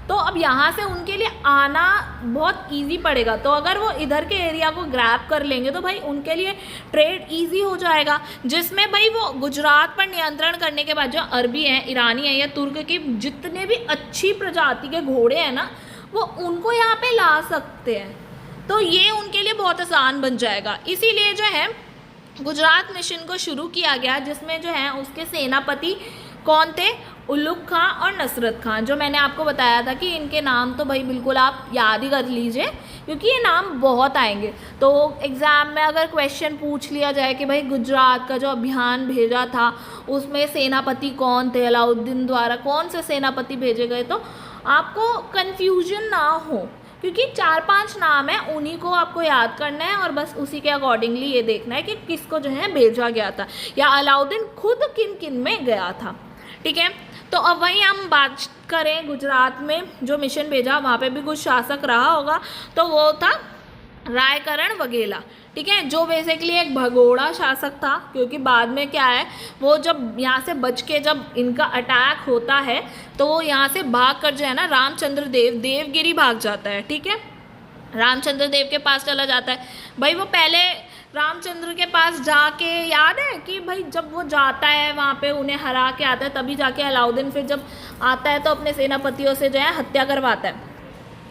तो अब यहाँ से उनके लिए आना बहुत इजी पड़ेगा। तो अगर वो इधर के एरिया को ग्रैब कर लेंगे तो भाई उनके लिए ट्रेड इजी हो जाएगा, जिसमें भाई वो गुजरात पर नियंत्रण करने के बाद जो अरबी हैं, ईरानी हैं या तुर्क की जितने भी अच्छी प्रजाति के घोड़े हैं ना, वो उनको यहाँ पे ला सकते हैं। तो ये उनके लिए बहुत आसान बन जाएगा। इसीलिए जो है गुजरात मिशन को शुरू किया गया, जिसमें जो है उसके सेनापति कौन थे, उलुग खां और नसरत खां। जो मैंने आपको बताया था कि इनके नाम तो भाई बिल्कुल आप याद ही कर लीजिए, क्योंकि ये नाम बहुत आएंगे। तो एग्ज़ाम में अगर क्वेश्चन पूछ लिया जाए कि भाई गुजरात का जो अभियान भेजा था उसमें सेनापति कौन थे, अलाउद्दीन द्वारा कौन से सेनापति भेजे गए, तो आपको कन्फ्यूजन ना हो, क्योंकि 4-5 नाम है, उन्हीं को आपको याद करना है और बस उसी के अकॉर्डिंगली ये देखना है कि किसको जो है भेजा गया था या अलाउद्दीन खुद किन किन में गया था, ठीक है। तो अब वहीं हम बात करें गुजरात में जो मिशन भेजा, वहाँ पे भी कुछ शासक रहा होगा, तो वो था रायकरण वघेला, ठीक है, जो बेसिकली एक भगोड़ा शासक था। क्योंकि बाद में क्या है, वो जब यहाँ से बच के जब इनका अटैक होता है तो वो यहाँ से भाग कर जो है ना रामचंद्र देव देवगिरी भाग जाता है, ठीक है, रामचंद्र देव के पास चला जाता है। भाई वो पहले रामचंद्र के पास जाके, याद है कि भाई जब वो जाता है वहाँ पे उन्हें हरा के आता है, तभी जाके अलाउद्दीन फिर जब आता है तो अपने सेनापतियों से जो है हत्या करवाता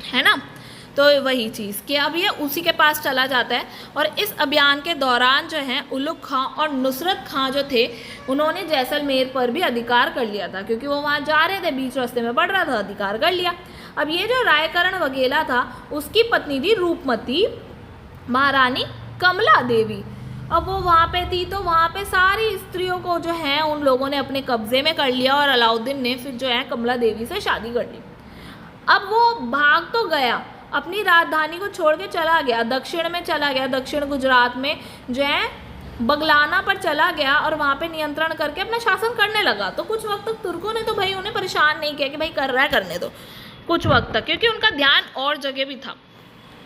है ना। तो वही चीज़ कि अब ये उसी के पास चला जाता है। और इस अभियान के दौरान जो है उलुग खां और नुसरत खां जो थे, उन्होंने जैसलमेर पर भी अधिकार कर लिया था, क्योंकि वो वहाँ जा रहे थे, बीच रास्ते में पड़ रहा था, अधिकार कर लिया। अब ये जो रायकरण वघेला था, उसकी पत्नी थी रूपमती महारानी कमला देवी। अब वो वहाँ पे थी, तो वहाँ पे सारी स्त्रियों को जो है उन लोगों ने अपने कब्जे में कर लिया और अलाउद्दीन ने फिर जो है कमला देवी से शादी कर ली। अब वो भाग तो गया, अपनी राजधानी को छोड़ के चला गया, दक्षिण में चला गया, दक्षिण गुजरात में जो है बगलाना पर चला गया और वहाँ पे नियंत्रण करके अपना शासन करने लगा। तो कुछ वक्त तक तुर्कों ने तो भाई उन्हें परेशान नहीं किया कि भाई कर रहा है करने दो, कुछ वक्त तक, क्योंकि उनका ध्यान और जगह भी था।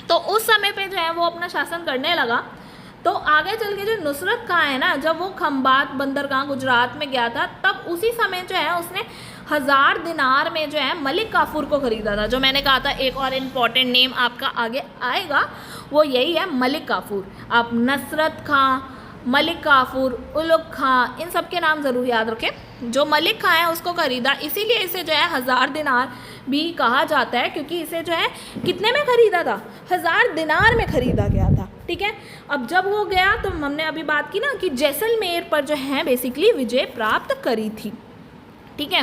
तो उस समय पे जो है वो अपना शासन करने लगा। तो आगे चल के जो नुसरत खां है ना, जब वो खंबात बंदरगाह गुजरात में गया था, तब उसी समय जो है उसने 1000 दिनार में जो है मलिक काफूर को ख़रीदा था। जो मैंने कहा था एक और इम्पॉर्टेंट नेम आपका आगे आएगा, वो यही है मलिक काफूर। आप नसरत खां, मलिक काफूर, उलुग खां, इन सब के नाम ज़रूर याद रखें। जो मलिक खां है उसको ख़रीदा, इसीलिए इसे जो है 1000 दिनार भी कहा जाता है, क्योंकि इसे जो है कितने में ख़रीदा था, 1000 दिनार में ख़रीदा गया था, ठीक है। अब जब वो गया तो हमने अभी बात की ना कि जैसलमेर पर जो है बेसिकली विजय प्राप्त करी थी, ठीक है।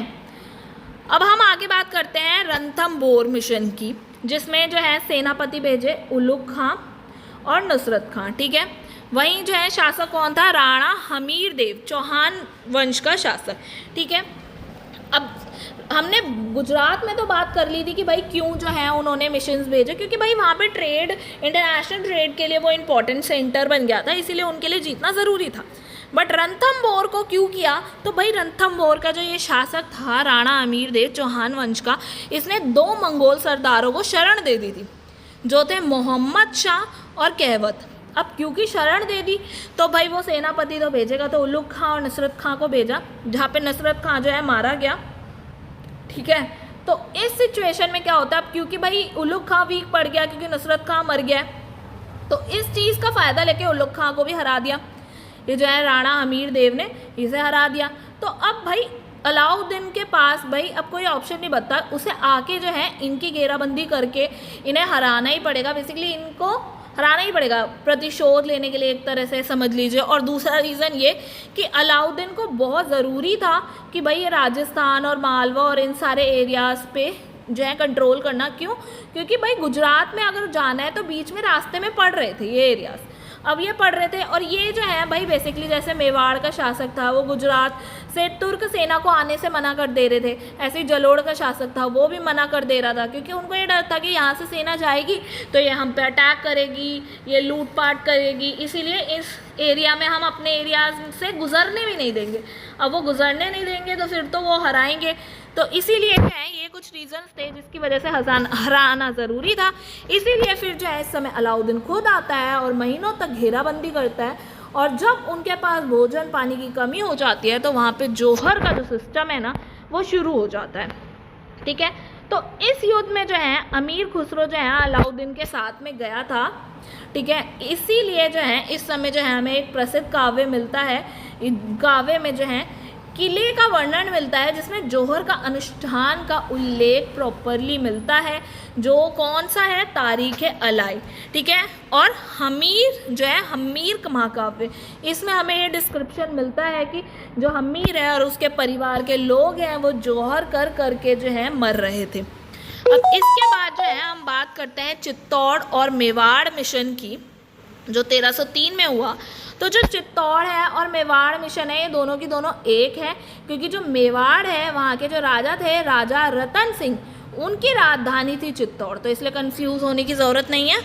अब हम आगे बात करते हैं रणथंभौर मिशन की, जिसमें जो है सेनापति भेजे उलुग खां और नुसरत खां, ठीक है। वहीं जो है शासक कौन था, राणा हमीर देव, चौहान वंश का शासक, ठीक है। अब हमने गुजरात में तो बात कर ली थी कि भाई क्यों जो है उन्होंने मिशंस भेजे, क्योंकि भाई वहाँ पे ट्रेड, इंटरनेशनल ट्रेड के लिए वो इम्पोर्टेंट सेंटर बन गया था, इसीलिए उनके लिए जीतना ज़रूरी था। बट रणथंभौर को क्यों किया, तो भाई रणथंभौर का जो ये शासक था राणा अमीर देव चौहान वंश का, इसने 2 मंगोल सरदारों को शरण दे दी थी, जो थे मोहम्मद शाह और कहवत। अब क्योंकि शरण दे दी तो भाई वो सेनापति तो भेजेगा, तो उलुग खां और नुसरत खां को भेजा, जहाँ पे नुसरत खां जो है मारा गया, ठीक है। तो इस सिचुएशन में क्या होता है, अब क्योंकि भाई उलुग खां वीक पड़ गया क्योंकि नुसरत खां मर गया, तो इस चीज़ का फ़ायदा लेके उलुग खां को भी हरा दिया, ये जो है राणा हमीर देव ने इसे हरा दिया। तो अब भाई अलाउद्दीन के पास भाई अब कोई ऑप्शन नहीं बचता, उसे आके जो है इनकी घेराबंदी करके इन्हें हराना ही पड़ेगा, बेसिकली इनको हराना ही पड़ेगा, प्रतिशोध लेने के लिए एक तरह से समझ लीजिए। और दूसरा रीज़न ये कि अलाउद्दीन को बहुत ज़रूरी था कि भाई ये राजस्थान और मालवा और इन सारे एरियाज़ पे जो है कंट्रोल करना। क्यों, क्योंकि भाई गुजरात में अगर जाना है तो बीच में रास्ते में पड़ रहे थे ये एरियाज़, अब ये पढ़ रहे थे, और ये जो है भाई बेसिकली जैसे मेवाड़ का शासक था वो गुजरात से तुर्क सेना को आने से मना कर दे रहे थे, ऐसे ही जलोड़ का शासक था वो भी मना कर दे रहा था, क्योंकि उनको ये डर था कि यहाँ से सेना जाएगी तो ये हम पे अटैक करेगी, ये लूटपाट करेगी, इसीलिए इस एरिया में हम अपने एरियाज से गुजरने भी नहीं देंगे। अब वो गुजरने नहीं देंगे तो फिर तो वो हराएंगे, तो इसीलिए जो है ये कुछ रीजंस थे जिसकी वजह से हराना ज़रूरी था। इसीलिए फिर जो है इस समय अलाउद्दीन खुद आता है और महीनों तक घेराबंदी करता है, और जब उनके पास भोजन पानी की कमी हो जाती है तो वहाँ पे जौहर का जो सिस्टम है ना वो शुरू हो जाता है, ठीक है। तो इस युद्ध में जो है अमीर खुसरो जो है अलाउद्दीन के साथ में गया था, ठीक है। इसीलिए जो है इस समय जो है हमें एक प्रसिद्ध काव्य मिलता है, इस काव्य में जो है किले का वर्णन मिलता है, जिसमें जौहर का अनुष्ठान का उल्लेख प्रॉपरली मिलता है, जो कौन सा है, तारीख अलाई, ठीक है। और हमीर जो है हमीर महाकाव्य, इसमें हमें ये डिस्क्रिप्शन मिलता है कि जो हमीर है और उसके परिवार के लोग हैं वो जौहर कर करके जो है मर रहे थे। अब इसके बाद जो है हम बात करते हैं चित्तौड़ और मेवाड़ मिशन की, जो 1303 में हुआ। तो जो चित्तौड़ है और मेवाड़ मिशन है ये दोनों की दोनों एक है, क्योंकि जो मेवाड़ है वहाँ के जो राजा थे राजा रतन सिंह, उनकी राजधानी थी चित्तौड़, तो इसलिए कंफ्यूज होने की ज़रूरत नहीं है,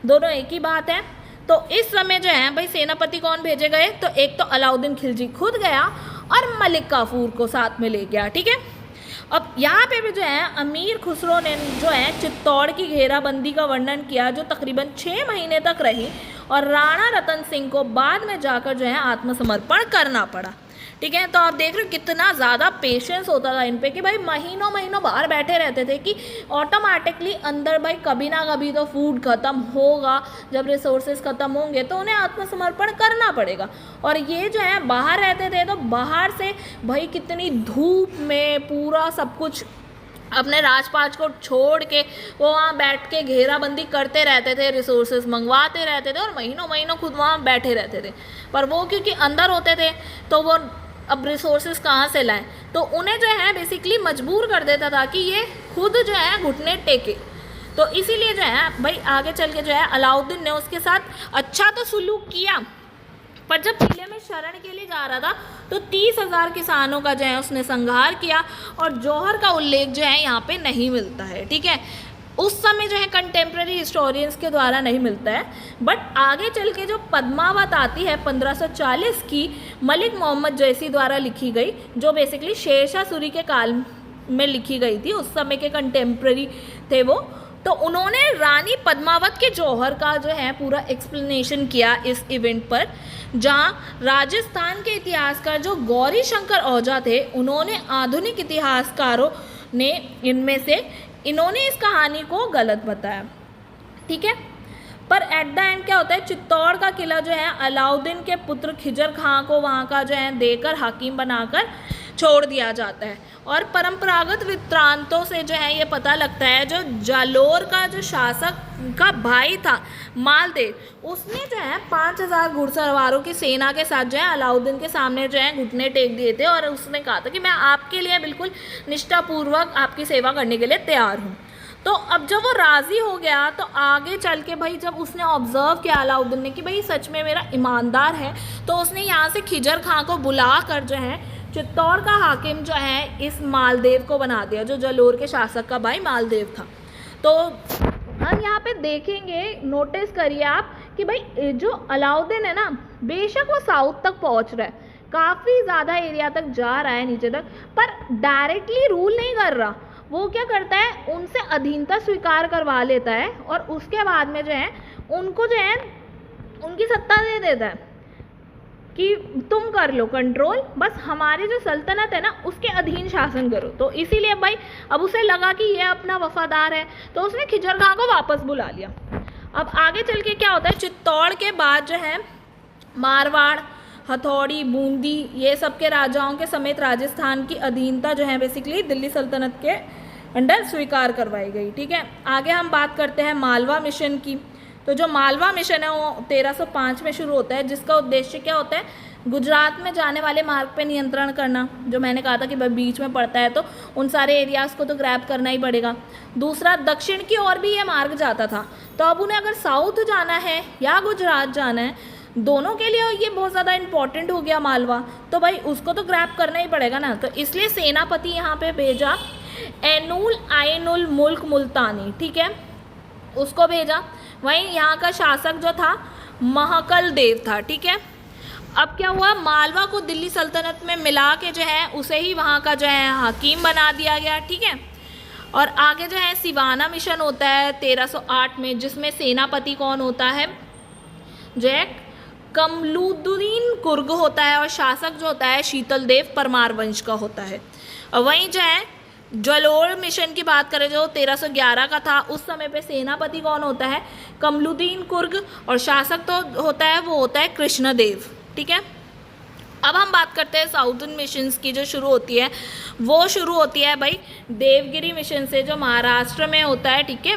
दोनों एक ही बात है। तो इस समय जो है भाई सेनापति कौन भेजे गए, तो एक तो अलाउद्दीन खिलजी खुद गया और मलिक काफूर को साथ में ले गया, ठीक है। अब यहाँ पे भी जो है अमीर खुसरो ने जो है चित्तौड़ की घेराबंदी का वर्णन किया, जो तकरीबन 6 महीने तक रही, और राणा रतन सिंह को बाद में जाकर जो है आत्मसमर्पण करना पड़ा, ठीक है। तो आप देख रहे हो कितना ज़्यादा पेशेंस होता था इन पे, कि भाई महीनों महीनों बाहर बैठे रहते थे कि ऑटोमेटिकली अंदर भाई कभी ना कभी तो फूड ख़त्म होगा, जब रिसोर्सेज ख़त्म होंगे तो उन्हें आत्मसमर्पण करना पड़ेगा। और ये जो है बाहर रहते थे तो बाहर से भाई कितनी धूप में पूरा सब कुछ अपने राजपाट को छोड़ के वो वहाँ बैठ के घेराबंदी करते रहते थे, रिसोर्सेज मंगवाते रहते थे और महीनों महीनों खुद वहाँ बैठे रहते थे। पर वो क्योंकि अंदर होते थे तो वो अब रिसोर्सेज कहाँ से लाएं, तो उन्हें जो है बेसिकली मजबूर कर देता था कि ये खुद जो है घुटने टेके। तो इसीलिए जो है भाई आगे चल के जो है अलाउद्दीन ने उसके साथ अच्छा तो सुलूक किया, पर जब किले में शरण के लिए जा रहा था तो 30,000 किसानों का जो है उसने संहार किया, और जौहर का उल्लेख जो है यहाँ पे नहीं मिलता है, ठीक है। उस समय जो है कंटेम्प्रेरी हिस्टोरियंस के द्वारा नहीं मिलता है, बट आगे चल के जो पद्मावत आती है 1540 की, मलिक मोहम्मद जैसी द्वारा लिखी गई, जो बेसिकली शेरशाह सूरी के काल में लिखी गई थी, उस समय के कंटेम्प्रेरी थे वो। तो उन्होंने रानी पद्मावत के जौहर का जो है पूरा एक्सप्लेनेशन किया इस इवेंट पर, जहाँ राजस्थान के इतिहासकार जो गौरी शंकर ओझा थे, उन्होंने आधुनिक इतिहासकारों ने इन्होंने इस कहानी को गलत बताया, ठीक है। पर एट द एंड क्या होता है, चित्तौड़ का किला जो है अलाउद्दीन के पुत्र खिजर खां को वहाँ का जो है देकर हाकिम बनाकर छोड़ दिया जाता है। और परंपरागत वृत्तांतों से जो है ये पता लगता है जो जालोर का जो शासक का भाई था मालदेव, उसने जो है 5000 घुड़सवारों की सेना के साथ जो है अलाउद्दीन के सामने जो है घुटने टेक दिए थे और उसने कहा था कि मैं आपके लिए बिल्कुल निष्ठापूर्वक आपकी सेवा करने के लिए तैयार हूँ। तो अब जब वो राज़ी हो गया तो आगे चल के भाई जब उसने ऑब्ज़र्व किया अलाउद्दीन ने कि भाई सच में मेरा ईमानदार है, तो उसने यहाँ से खिजर खां को बुला कर जो है चित्तौड़ का हाकिम जो है इस मालदेव को बना दिया, जो जालोर के शासक का भाई मालदेव था। तो हम यहाँ पे देखेंगे, नोटिस करिए आप कि भाई जो अलाउद्दीन है ना, बेशक वो साउथ तक पहुँच रहा है, काफ़ी ज़्यादा एरिया तक जा रहा है नीचे तक, पर डायरेक्टली रूल नहीं कर रहा। वो क्या करता है, उनसे अधीनता स्वीकार करवा लेता है और उसके बाद में जो है उनको जो है उनकी सत्ता दे देता है कि तुम कर लो कंट्रोल, बस हमारी जो सल्तनत है ना उसके अधीन शासन करो। तो इसीलिए भाई अब उसे लगा कि ये अपना वफादार है, तो उसने खिजर खां को वापस बुला लिया। अब आगे चल के क्या होता है, चित्तौड़ के बाद जो है मारवाड़, हथौड़ी, बूंदी, ये सब के राजाओं के समेत राजस्थान की अधीनता जो है बेसिकली दिल्ली सल्तनत के अंडर स्वीकार करवाई गई। ठीक है, आगे हम बात करते हैं मालवा मिशन की। तो जो मालवा मिशन है वो 1305 में शुरू होता है, जिसका उद्देश्य क्या होता है, गुजरात में जाने वाले मार्ग पे नियंत्रण करना। जो मैंने कहा था कि भाई बीच में पड़ता है तो उन सारे एरियाज़ को तो ग्रैब करना ही पड़ेगा। दूसरा, दक्षिण की ओर भी ये मार्ग जाता था, तो अब उन्हें अगर साउथ जाना है या गुजरात जाना है, दोनों के लिए ये बहुत ज़्यादा इंपॉर्टेंट हो गया मालवा, तो भाई उसको तो ग्रैब करना ही पड़ेगा ना। तो इसलिए सेनापति यहाँ पे भेजा एनुल आइनुल मुल्क मुल्तानी, ठीक है, उसको भेजा। वहीं यहाँ का शासक जो था महकल देव था। ठीक है, अब क्या हुआ, मालवा को दिल्ली सल्तनत में मिला के जो है उसे ही वहाँ का जो है हकीम बना दिया गया। ठीक है, और आगे जो है सिवाना मिशन होता है 1308 में, जिसमें सेनापति कौन होता है, जो है कमलुद्दीन कुर्ग होता है, और शासक जो होता है शीतल देव परमार वंश का होता है। और वहीं जो है जालोर मिशन की बात करें जो 1311 का था, उस समय पे सेनापति कौन होता है, कमलुद्दीन कुर्ग, और शासक तो होता है वो होता है कृष्णदेव। ठीक है, अब हम बात करते हैं साउथर्न मिशंस की, जो शुरू होती है वो शुरू होती है भाई देवगिरी मिशन से, जो महाराष्ट्र में होता है। ठीक है,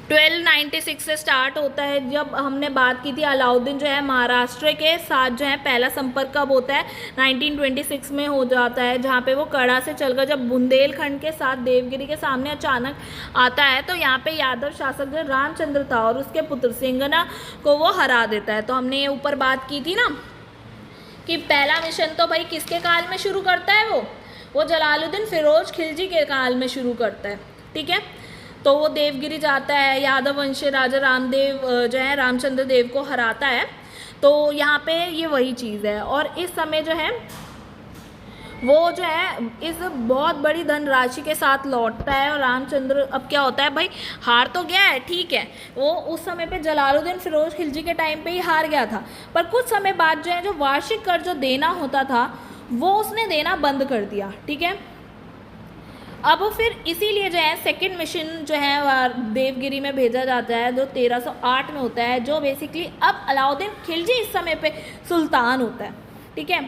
1296 से स्टार्ट होता है। जब हमने बात की थी अलाउद्दीन जो है महाराष्ट्र के साथ जो है पहला संपर्क कब होता है, 1926 में हो जाता है, जहाँ पे वो कड़ा से चलकर जब बुंदेलखंड के साथ देवगिरी के सामने अचानक आता है, तो यहाँ पे यादव शासक जो रामचंद्र था और उसके पुत्र सिंगना को वो हरा देता है। तो हमने ये ऊपर बात की थी ना कि पहला मिशन तो भाई किसके काल में शुरू करता है, वो जलालुद्दीन फिरोज खिलजी के काल में शुरू करता है। ठीक है, तो वो देवगिरी जाता है, यादव वंशीय राजा रामदेव जो है रामचंद्र देव को हराता है। तो यहाँ पे ये वही चीज़ है, और इस समय जो है वो जो है इस बहुत बड़ी धनराशि के साथ लौटता है। और रामचंद्र अब क्या होता है भाई, हार तो गया है, ठीक है, वो उस समय पे जलालुद्दीन फिरोज खिलजी के टाइम पे ही हार गया था, पर कुछ समय बाद जो है जो वार्षिक कर जो देना होता था वो उसने देना बंद कर दिया। ठीक है, अब फिर इसीलिए जो है सेकंड मिशन जो है देवगिरी में भेजा जाता है, जो 1308 में होता है, जो बेसिकली अब अलाउद्दीन खिलजी इस समय पे सुल्तान होता है। ठीक है,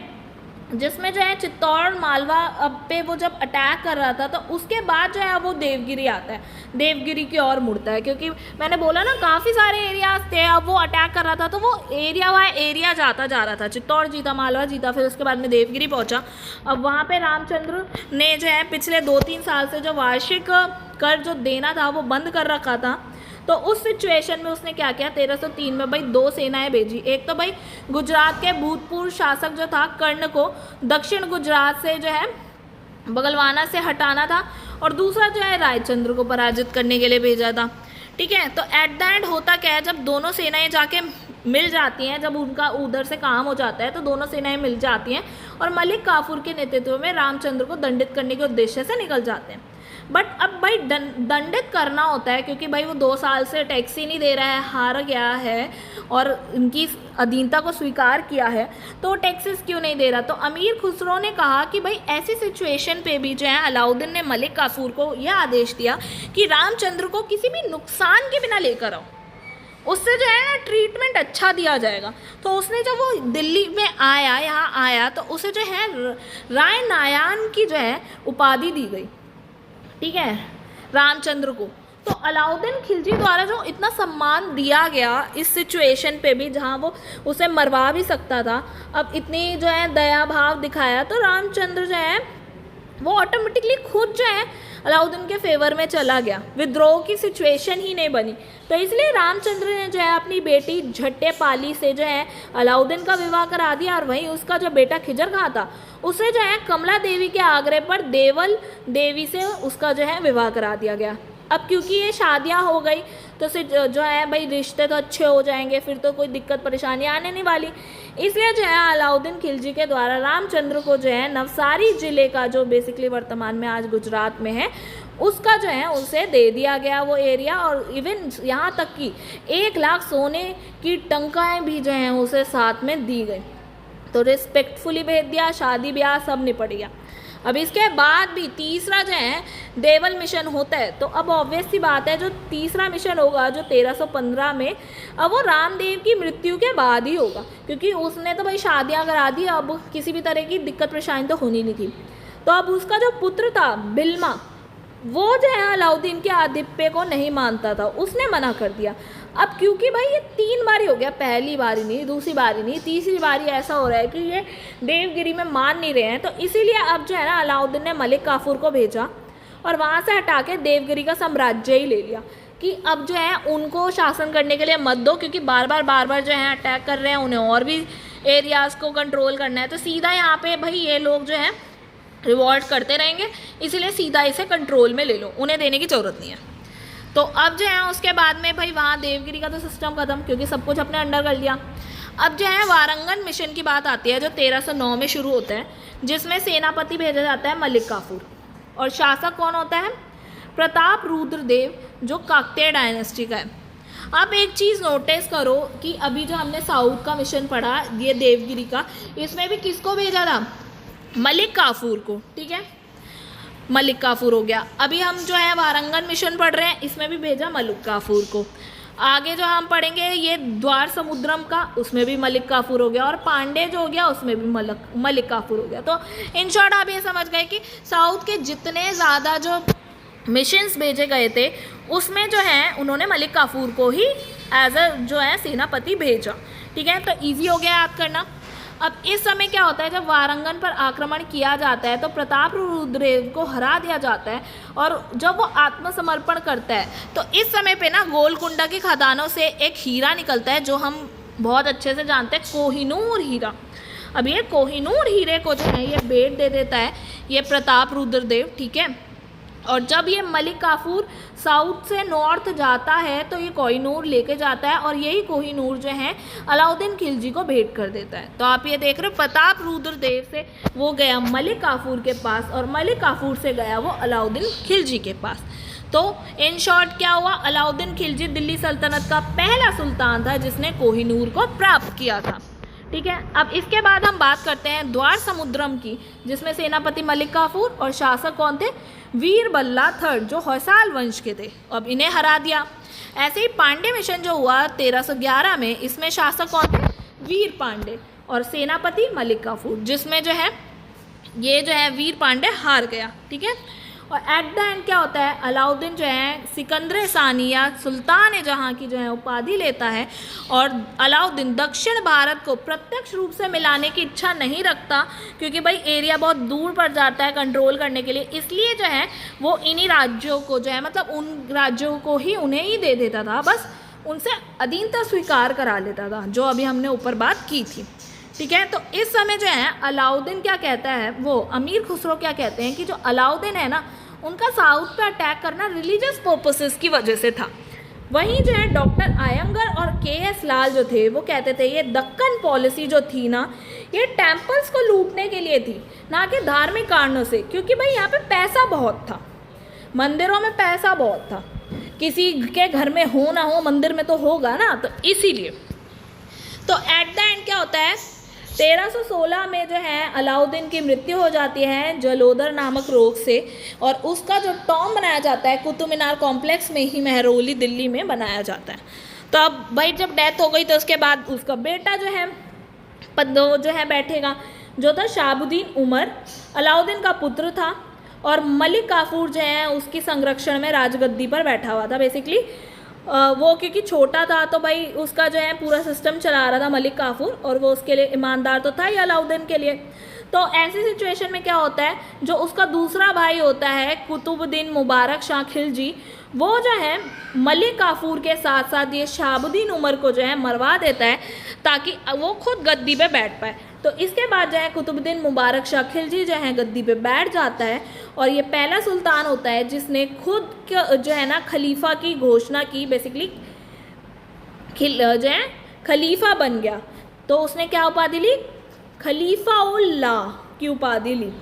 जिसमें जो है चित्तौड़ मालवा अब पे वो जब अटैक कर रहा था, तो उसके बाद जो है वो देवगिरी आता है, देवगिरी की ओर मुड़ता है, क्योंकि मैंने बोला ना काफ़ी सारे एरियाज थे। अब वो अटैक कर रहा था तो वो एरिया वाई एरिया जाता जा रहा था, चित्तौड़ जीता, मालवा जीता, फिर उसके बाद में देवगिरी पहुंचा। अब वहाँ पे रामचंद्र ने जो है पिछले 2-3 साल से जो वार्षिक कर जो देना था वो बंद कर रखा था। तो उस सिचुएशन में उसने क्या किया, 1303 में भाई 2 सेनाएं भेजी। एक तो भाई गुजरात के भूतपूर्व शासक जो था कर्ण को दक्षिण गुजरात से जो है बगलवाना से हटाना था, और दूसरा जो है रायचंद्र को पराजित करने के लिए भेजा था। ठीक है, तो एट द एंड होता क्या है, जब दोनों सेनाएं जाके मिल जाती हैं, जब उनका उधर से काम हो जाता है तो दोनों सेनाएं मिल जाती हैं और मलिक काफूर के नेतृत्व में रामचंद्र को दंडित करने के उद्देश्य से निकल जाते हैं। बट अब भाई दंडित करना होता है, क्योंकि भाई वो 2 साल से टैक्स ही नहीं दे रहा है, हार गया है और उनकी अधीनता को स्वीकार किया है, तो टैक्सेस क्यों नहीं दे रहा। तो अमीर खुसरो ने कहा कि भाई ऐसी सिचुएशन पे भी जो है अलाउद्दीन ने मलिक काफूर को यह आदेश दिया कि रामचंद्र को किसी भी नुकसान के बिना लेकर आओ। उससे जो है ना ट्रीटमेंट अच्छा दिया जाएगा। तो उसने जब वो दिल्ली में आया, यहाँ आया, तो उसे जो है राय नायान की जो है उपाधि दी गई, ठीक है, रामचंद्र को। तो अलाउद्दीन खिलजी द्वारा जो इतना सम्मान दिया गया इस सिचुएशन पे भी, जहाँ वो उसे मरवा भी सकता था, अब इतनी जो है दया भाव दिखाया, तो रामचंद्र जो है वो ऑटोमेटिकली खुद जो है अलाउद्दीन के फेवर में चला गया, विद्रोह की सिचुएशन ही नहीं बनी। तो इसलिए रामचंद्र ने जो है अपनी बेटी झट्टेपाली से जो है अलाउद्दीन का विवाह करा दिया, और वहीं उसका जो बेटा खिजर खां था उसे जो है कमला देवी के आग्रह पर देवल देवी से उसका जो है विवाह करा दिया गया। अब क्योंकि ये शादियां हो गई तो से जो है भाई रिश्ते तो अच्छे हो जाएंगे, फिर तो कोई दिक्कत परेशानी आने नहीं वाली। इसलिए जो है अलाउद्दीन खिलजी के द्वारा रामचंद्र को जो है नवसारी जिले का, जो बेसिकली वर्तमान में आज गुजरात में है, उसका जो है उसे दे दिया गया वो एरिया, और इवन यहाँ तक कि 1 लाख सोने की टंकाएँ भी जो हैं उसे साथ में दी गई। तो रिस्पेक्टफुली भेज दिया, शादी ब्याह सब निपट गया। अब इसके बाद भी तीसरा जो है देवल मिशन होता है, तो अब ऑब्वियस सी बात है जो तीसरा मिशन होगा जो 1315 में, अब वो रामदेव की मृत्यु के बाद ही होगा, क्योंकि उसने तो भाई शादियां करा दी, अब किसी भी तरह की दिक्कत परेशानी तो होनी नहीं थी। तो अब उसका जो पुत्र था बिल्मा, वो जो है अलाउद्दीन के आधिपत्य को नहीं मानता था, उसने मना कर दिया। अब क्योंकि भाई ये 3 बारी हो गया, पहली बारी नहीं, दूसरी बारी नहीं, तीसरी बारी ऐसा हो रहा है कि ये देवगिरी में मान नहीं रहे हैं, तो इसीलिए अब जो है ना अलाउद्दीन ने मलिक काफूर को भेजा और वहाँ से हटा के देवगिरी का साम्राज्य ही ले लिया कि अब जो है उनको शासन करने के लिए मत दो, क्योंकि बार बार जो है अटैक कर रहे हैं, उन्हें और भी एरियाज़ को कंट्रोल करना है, तो सीधा यहाँ पे भाई ये लोग जो है रिवॉल्ट करते रहेंगे, इसीलिए सीधा इसे कंट्रोल में ले लो, उन्हें देने की ज़रूरत नहीं है। तो अब जो है उसके बाद में भाई वहाँ देवगिरी का तो सिस्टम ख़त्म, क्योंकि सब कुछ अपने अंडर कर लिया। अब जो है वारंगन मिशन की बात आती है जो 1309 में शुरू होता है, जिसमें सेनापति भेजा जाता है मलिक काफूर, और शासक कौन होता है? प्रताप रुद्रदेव, जो काकतीय डायनेस्टी का है। आप एक चीज़ नोटिस करो कि अभी जो हमने साउथ का मिशन पढ़ा, ये देवगिरी का, इसमें भी किसको भेजा था? मलिक काफूर को, ठीक है, मलिक काफूर हो गया। अभी हम जो है वारंगन मिशन पढ़ रहे हैं, इसमें भी भेजा मलिक काफूर को। आगे जो हम पढ़ेंगे ये द्वार समुद्रम का, उसमें भी मलिक काफूर हो गया, और पांडे जो हो गया उसमें भी मलिक काफूर हो गया। तो इन शॉर्ट आप ये समझ गए कि साउथ के जितने ज़्यादा जो मिशंस भेजे गए थे उसमें जो है उन्होंने मलिक काफूर को ही एज अ जो है सेनापति भेजा, ठीक है। तो ईजी हो गया याद करना। अब इस समय क्या होता है, जब वारंगन पर आक्रमण किया जाता है तो प्रताप रुद्रदेव को हरा दिया जाता है, और जब वो आत्मसमर्पण करता है तो इस समय पे ना गोलकुंडा की खदानों से एक हीरा निकलता है, जो हम बहुत अच्छे से जानते हैं, कोहिनूर हीरा। अब ये कोहिनूर हीरे को जो है ये भेंट दे देता है ये प्रताप रुद्रदेव, ठीक है। और जब ये मलिक काफूर साउथ से नॉर्थ जाता है तो ये कोहिनूर लेके जाता है, और यही कोहिनूर जो है अलाउद्दीन खिलजी को भेंट कर देता है। तो आप ये देख रहे हो, प्रताप रुद्रदेव से वो गया मलिक काफूर के पास, और मलिक काफूर से गया वो अलाउद्दीन खिलजी के पास। तो इन शॉर्ट क्या हुआ, अलाउद्दीन खिलजी दिल्ली सल्तनत का पहला सुल्तान था जिसने कोहिनूर को प्राप्त किया था, ठीक है। अब इसके बाद हम बात करते हैं द्वार समुद्रम की, जिसमें सेनापति मलिक काफूर और शासक कौन थे? वीर बल्ला थर्ड, जो होयसाल वंश के थे। अब इन्हें हरा दिया। ऐसे ही पांडे मिशन जो हुआ 1311 में, इसमें शासक कौन थे? वीर पांडे, और सेनापति मलिक काफूर, जिसमें जो है ये जो है वीर पांडे हार गया, ठीक है। और एट द एंड क्या होता है, अलाउद्दीन जो है सिकंदर सानी या सुल्तान जहाँ की जो है उपाधि लेता है, और अलाउद्दीन दक्षिण भारत को प्रत्यक्ष रूप से मिलाने की इच्छा नहीं रखता, क्योंकि भाई एरिया बहुत दूर पड़ जाता है कंट्रोल करने के लिए, इसलिए जो है वो इन्हीं राज्यों को जो है मतलब उन राज्यों को ही उन्हें ही दे देता था, बस उनसे अधीनता स्वीकार करा लेता था, जो अभी हमने ऊपर बात की थी, ठीक है। तो इस समय जो है अलाउद्दीन क्या कहता है, वो अमीर खुसरो क्या कहते हैं कि जो अलाउद्दीन है ना, उनका साउथ पे अटैक करना रिलीजियस पर्पसेस की वजह से था। वहीं जो है डॉक्टर आयंगर और के.एस. लाल जो थे वो कहते थे ये दक्कन पॉलिसी जो थी ना, ये टेम्पल्स को लूटने के लिए थी, ना कि धार्मिक कारणों से, क्योंकि भाई यहाँ पे पैसा बहुत था, मंदिरों में पैसा बहुत था, किसी के घर में हो ना हो मंदिर में तो होगा ना, तो इसीलिए। तो एट द एंड क्या होता है, 1316 में जो है अलाउद्दीन की मृत्यु हो जाती है जलोदर नामक रोग से, और उसका जो टॉम बनाया जाता है कुतुब मीनार कॉम्प्लेक्स में ही, महरौली दिल्ली में बनाया जाता है। तो अब भाई जब डेथ हो गई तो उसके बाद उसका बेटा जो है जो है बैठेगा, जो था शहाबुद्दीन उमर, अलाउद्दीन का पुत्र था, और मलिक काफूर जो है उसकी संरक्षण में राजगद्दी पर बैठा हुआ था। बेसिकली वो क्योंकि छोटा था तो भाई उसका जो है पूरा सिस्टम चला रहा था मलिक काफूर, और वो उसके लिए ईमानदार तो था ही अलाउद्दीन के लिए। तो ऐसी सिचुएशन में क्या होता है, जो उसका दूसरा भाई होता है कुतुबुद्दीन मुबारक शाह खिलजी, वो जो है मलिक काफूर के साथ साथ ये शहाबुद्दीन उमर को जो है मरवा देता है ताकि वो खुद गद्दी पे बैठ पाए। तो इसके बाद जो है कुतुबुद्दीन मुबारक शाह खिलजी जो है गद्दी पे बैठ जाता है, और ये पहला सुल्तान होता है जिसने खुद जो है ना खलीफा की घोषणा की। बेसिकली जो है खलीफा बन गया, तो उसने क्या उपाधि ली, खलीफा-उल-लाह की उपाधि ली।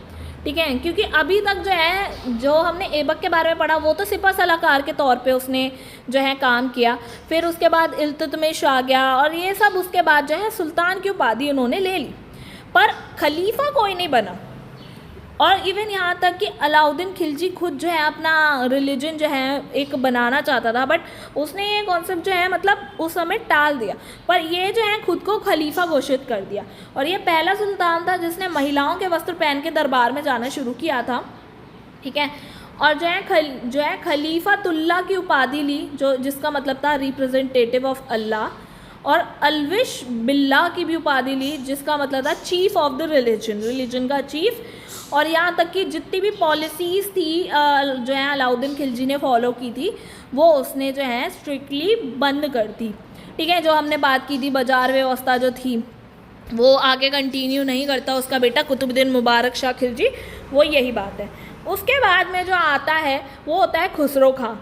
ठीक है, क्योंकि अभी तक जो है जो हमने ऐबक के बारे में पढ़ा वो तो सिपह सलाहकार के तौर पे उसने जो है काम किया, फिर उसके बाद इल्तुतमिश आ गया, और ये सब उसके बाद जो है सुल्तान की उपाधि उन्होंने ले ली, पर खलीफा कोई नहीं बना। और इवन यहाँ तक कि अलाउद्दीन खिलजी खुद जो है अपना रिलीजन जो है एक बनाना चाहता था, बट उसने ये कॉन्सेप्ट जो है मतलब उस समय टाल दिया, पर ये जो है खुद को खलीफा घोषित कर दिया। और ये पहला सुल्तान था जिसने महिलाओं के वस्त्र पहन के दरबार में जाना शुरू किया था। ठीक है, और जो है खलीफातुल्लाह की उपाधि ली, जो जिसका मतलब था रिप्रेजेंटेटिव ऑफ अल्लाह, और अलविश बिल्लाह की भी उपाधि ली जिसका मतलब था चीफ ऑफ द रिलीजन का चीफ। और यहाँ तक कि जितनी भी पॉलिसीज़ थी जो है अलाउद्दीन खिलजी ने फॉलो की थी वो उसने जो है स्ट्रिक्टली बंद कर दी। ठीक है, जो हमने बात की थी बाजार व्यवस्था जो थी वो आगे कंटिन्यू नहीं करता उसका बेटा कुतुबुद्दीन मुबारक शाह खिलजी, वो यही बात है। उसके बाद में जो आता है वो होता है खुसरो खां।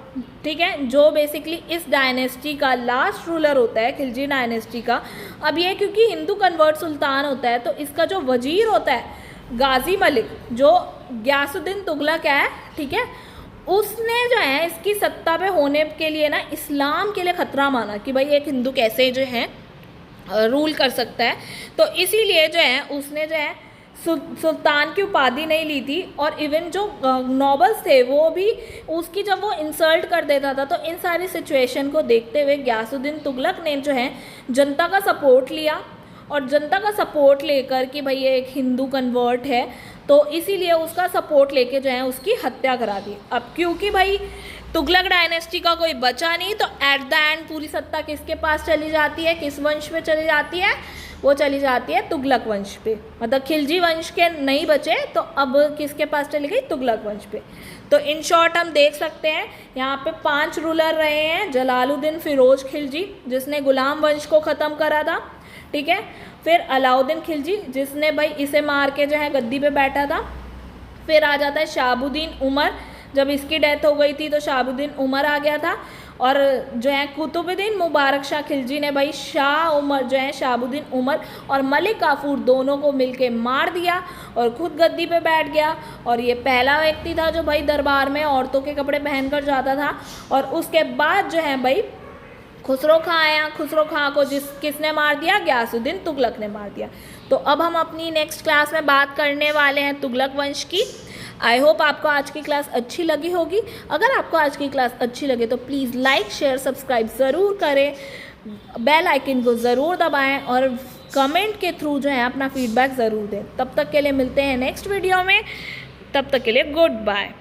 ठीक है, जो बेसिकली इस डायनेस्टी का लास्ट रूलर होता है, खिलजी डायनेस्टी का। अब ये क्योंकि हिंदू कन्वर्ट सुल्तान होता है तो इसका जो वजीर होता है गाजी मलिक, जो गयासुद्दीन तुगलक है, ठीक है, उसने जो है इसकी सत्ता पे होने के लिए ना इस्लाम के लिए ख़तरा माना कि भाई एक हिंदू कैसे जो है रूल कर सकता है। तो इसीलिए जो है उसने जो है सुल्तान की उपाधि नहीं ली थी। और इवन जो नॉबल्स थे वो भी उसकी जब वो इंसल्ट कर देता था, तो इन सारी सिचुएशन को देखते हुए गयासुद्दीन तुगलक ने जो है जनता का सपोर्ट लिया, और जनता का सपोर्ट लेकर कि भाई ये एक हिंदू कन्वर्ट है, तो इसीलिए उसका सपोर्ट लेके जो है उसकी हत्या करा दी। अब क्योंकि भाई तुगलक डायनेस्टी का कोई बचा नहीं, तो एट द एंड पूरी सत्ता किसके पास चली जाती है, किस वंश पे चली जाती है, वो चली जाती है तुगलक वंश पे। मतलब खिलजी वंश के नहीं बचे तो अब किसके पास चली गई, तुगलक वंश पे। तो इन शॉर्ट हम देख सकते हैं यहाँ पे 5 रूलर रहे हैं। जलालुद्दीन फिरोज खिलजी जिसने गुलाम वंश को ख़त्म करा था, ठीक है। फिर अलाउद्दीन खिलजी जिसने भाई इसे मार के जो है गद्दी पे बैठा था। फिर आ जाता है शहाबुद्दीन उमर, जब इसकी डेथ हो गई थी तो शहाबुद्दीन उमर आ गया था। और जो है कुतुबुद्दीन मुबारक शाह खिलजी ने भाई शाह उमर जो है शहाबुद्दीन उमर और मलिक काफूर दोनों को मिलके मार दिया और खुद गद्दी पे बैठ गया। और ये पहला व्यक्ति था जो भाई दरबार में औरतों के कपड़े पहनकर जाता था। और उसके बाद जो है भाई खुसरो खां आया। खुसरो खां को किसने मार दिया, गयासुद्दीन तुगलक ने मार दिया। तो अब हम अपनी नेक्स्ट क्लास में बात करने वाले हैं तुगलक वंश की। आई होप आपको आज की क्लास अच्छी लगी होगी। अगर आपको आज की क्लास अच्छी लगे तो प्लीज़ लाइक शेयर सब्सक्राइब ज़रूर करें, बेल आइकन को ज़रूर दबाएं और कमेंट के थ्रू जो है अपना फीडबैक ज़रूर दें। तब तक के लिए मिलते हैं नेक्स्ट वीडियो में, तब तक के लिए गुड बाय।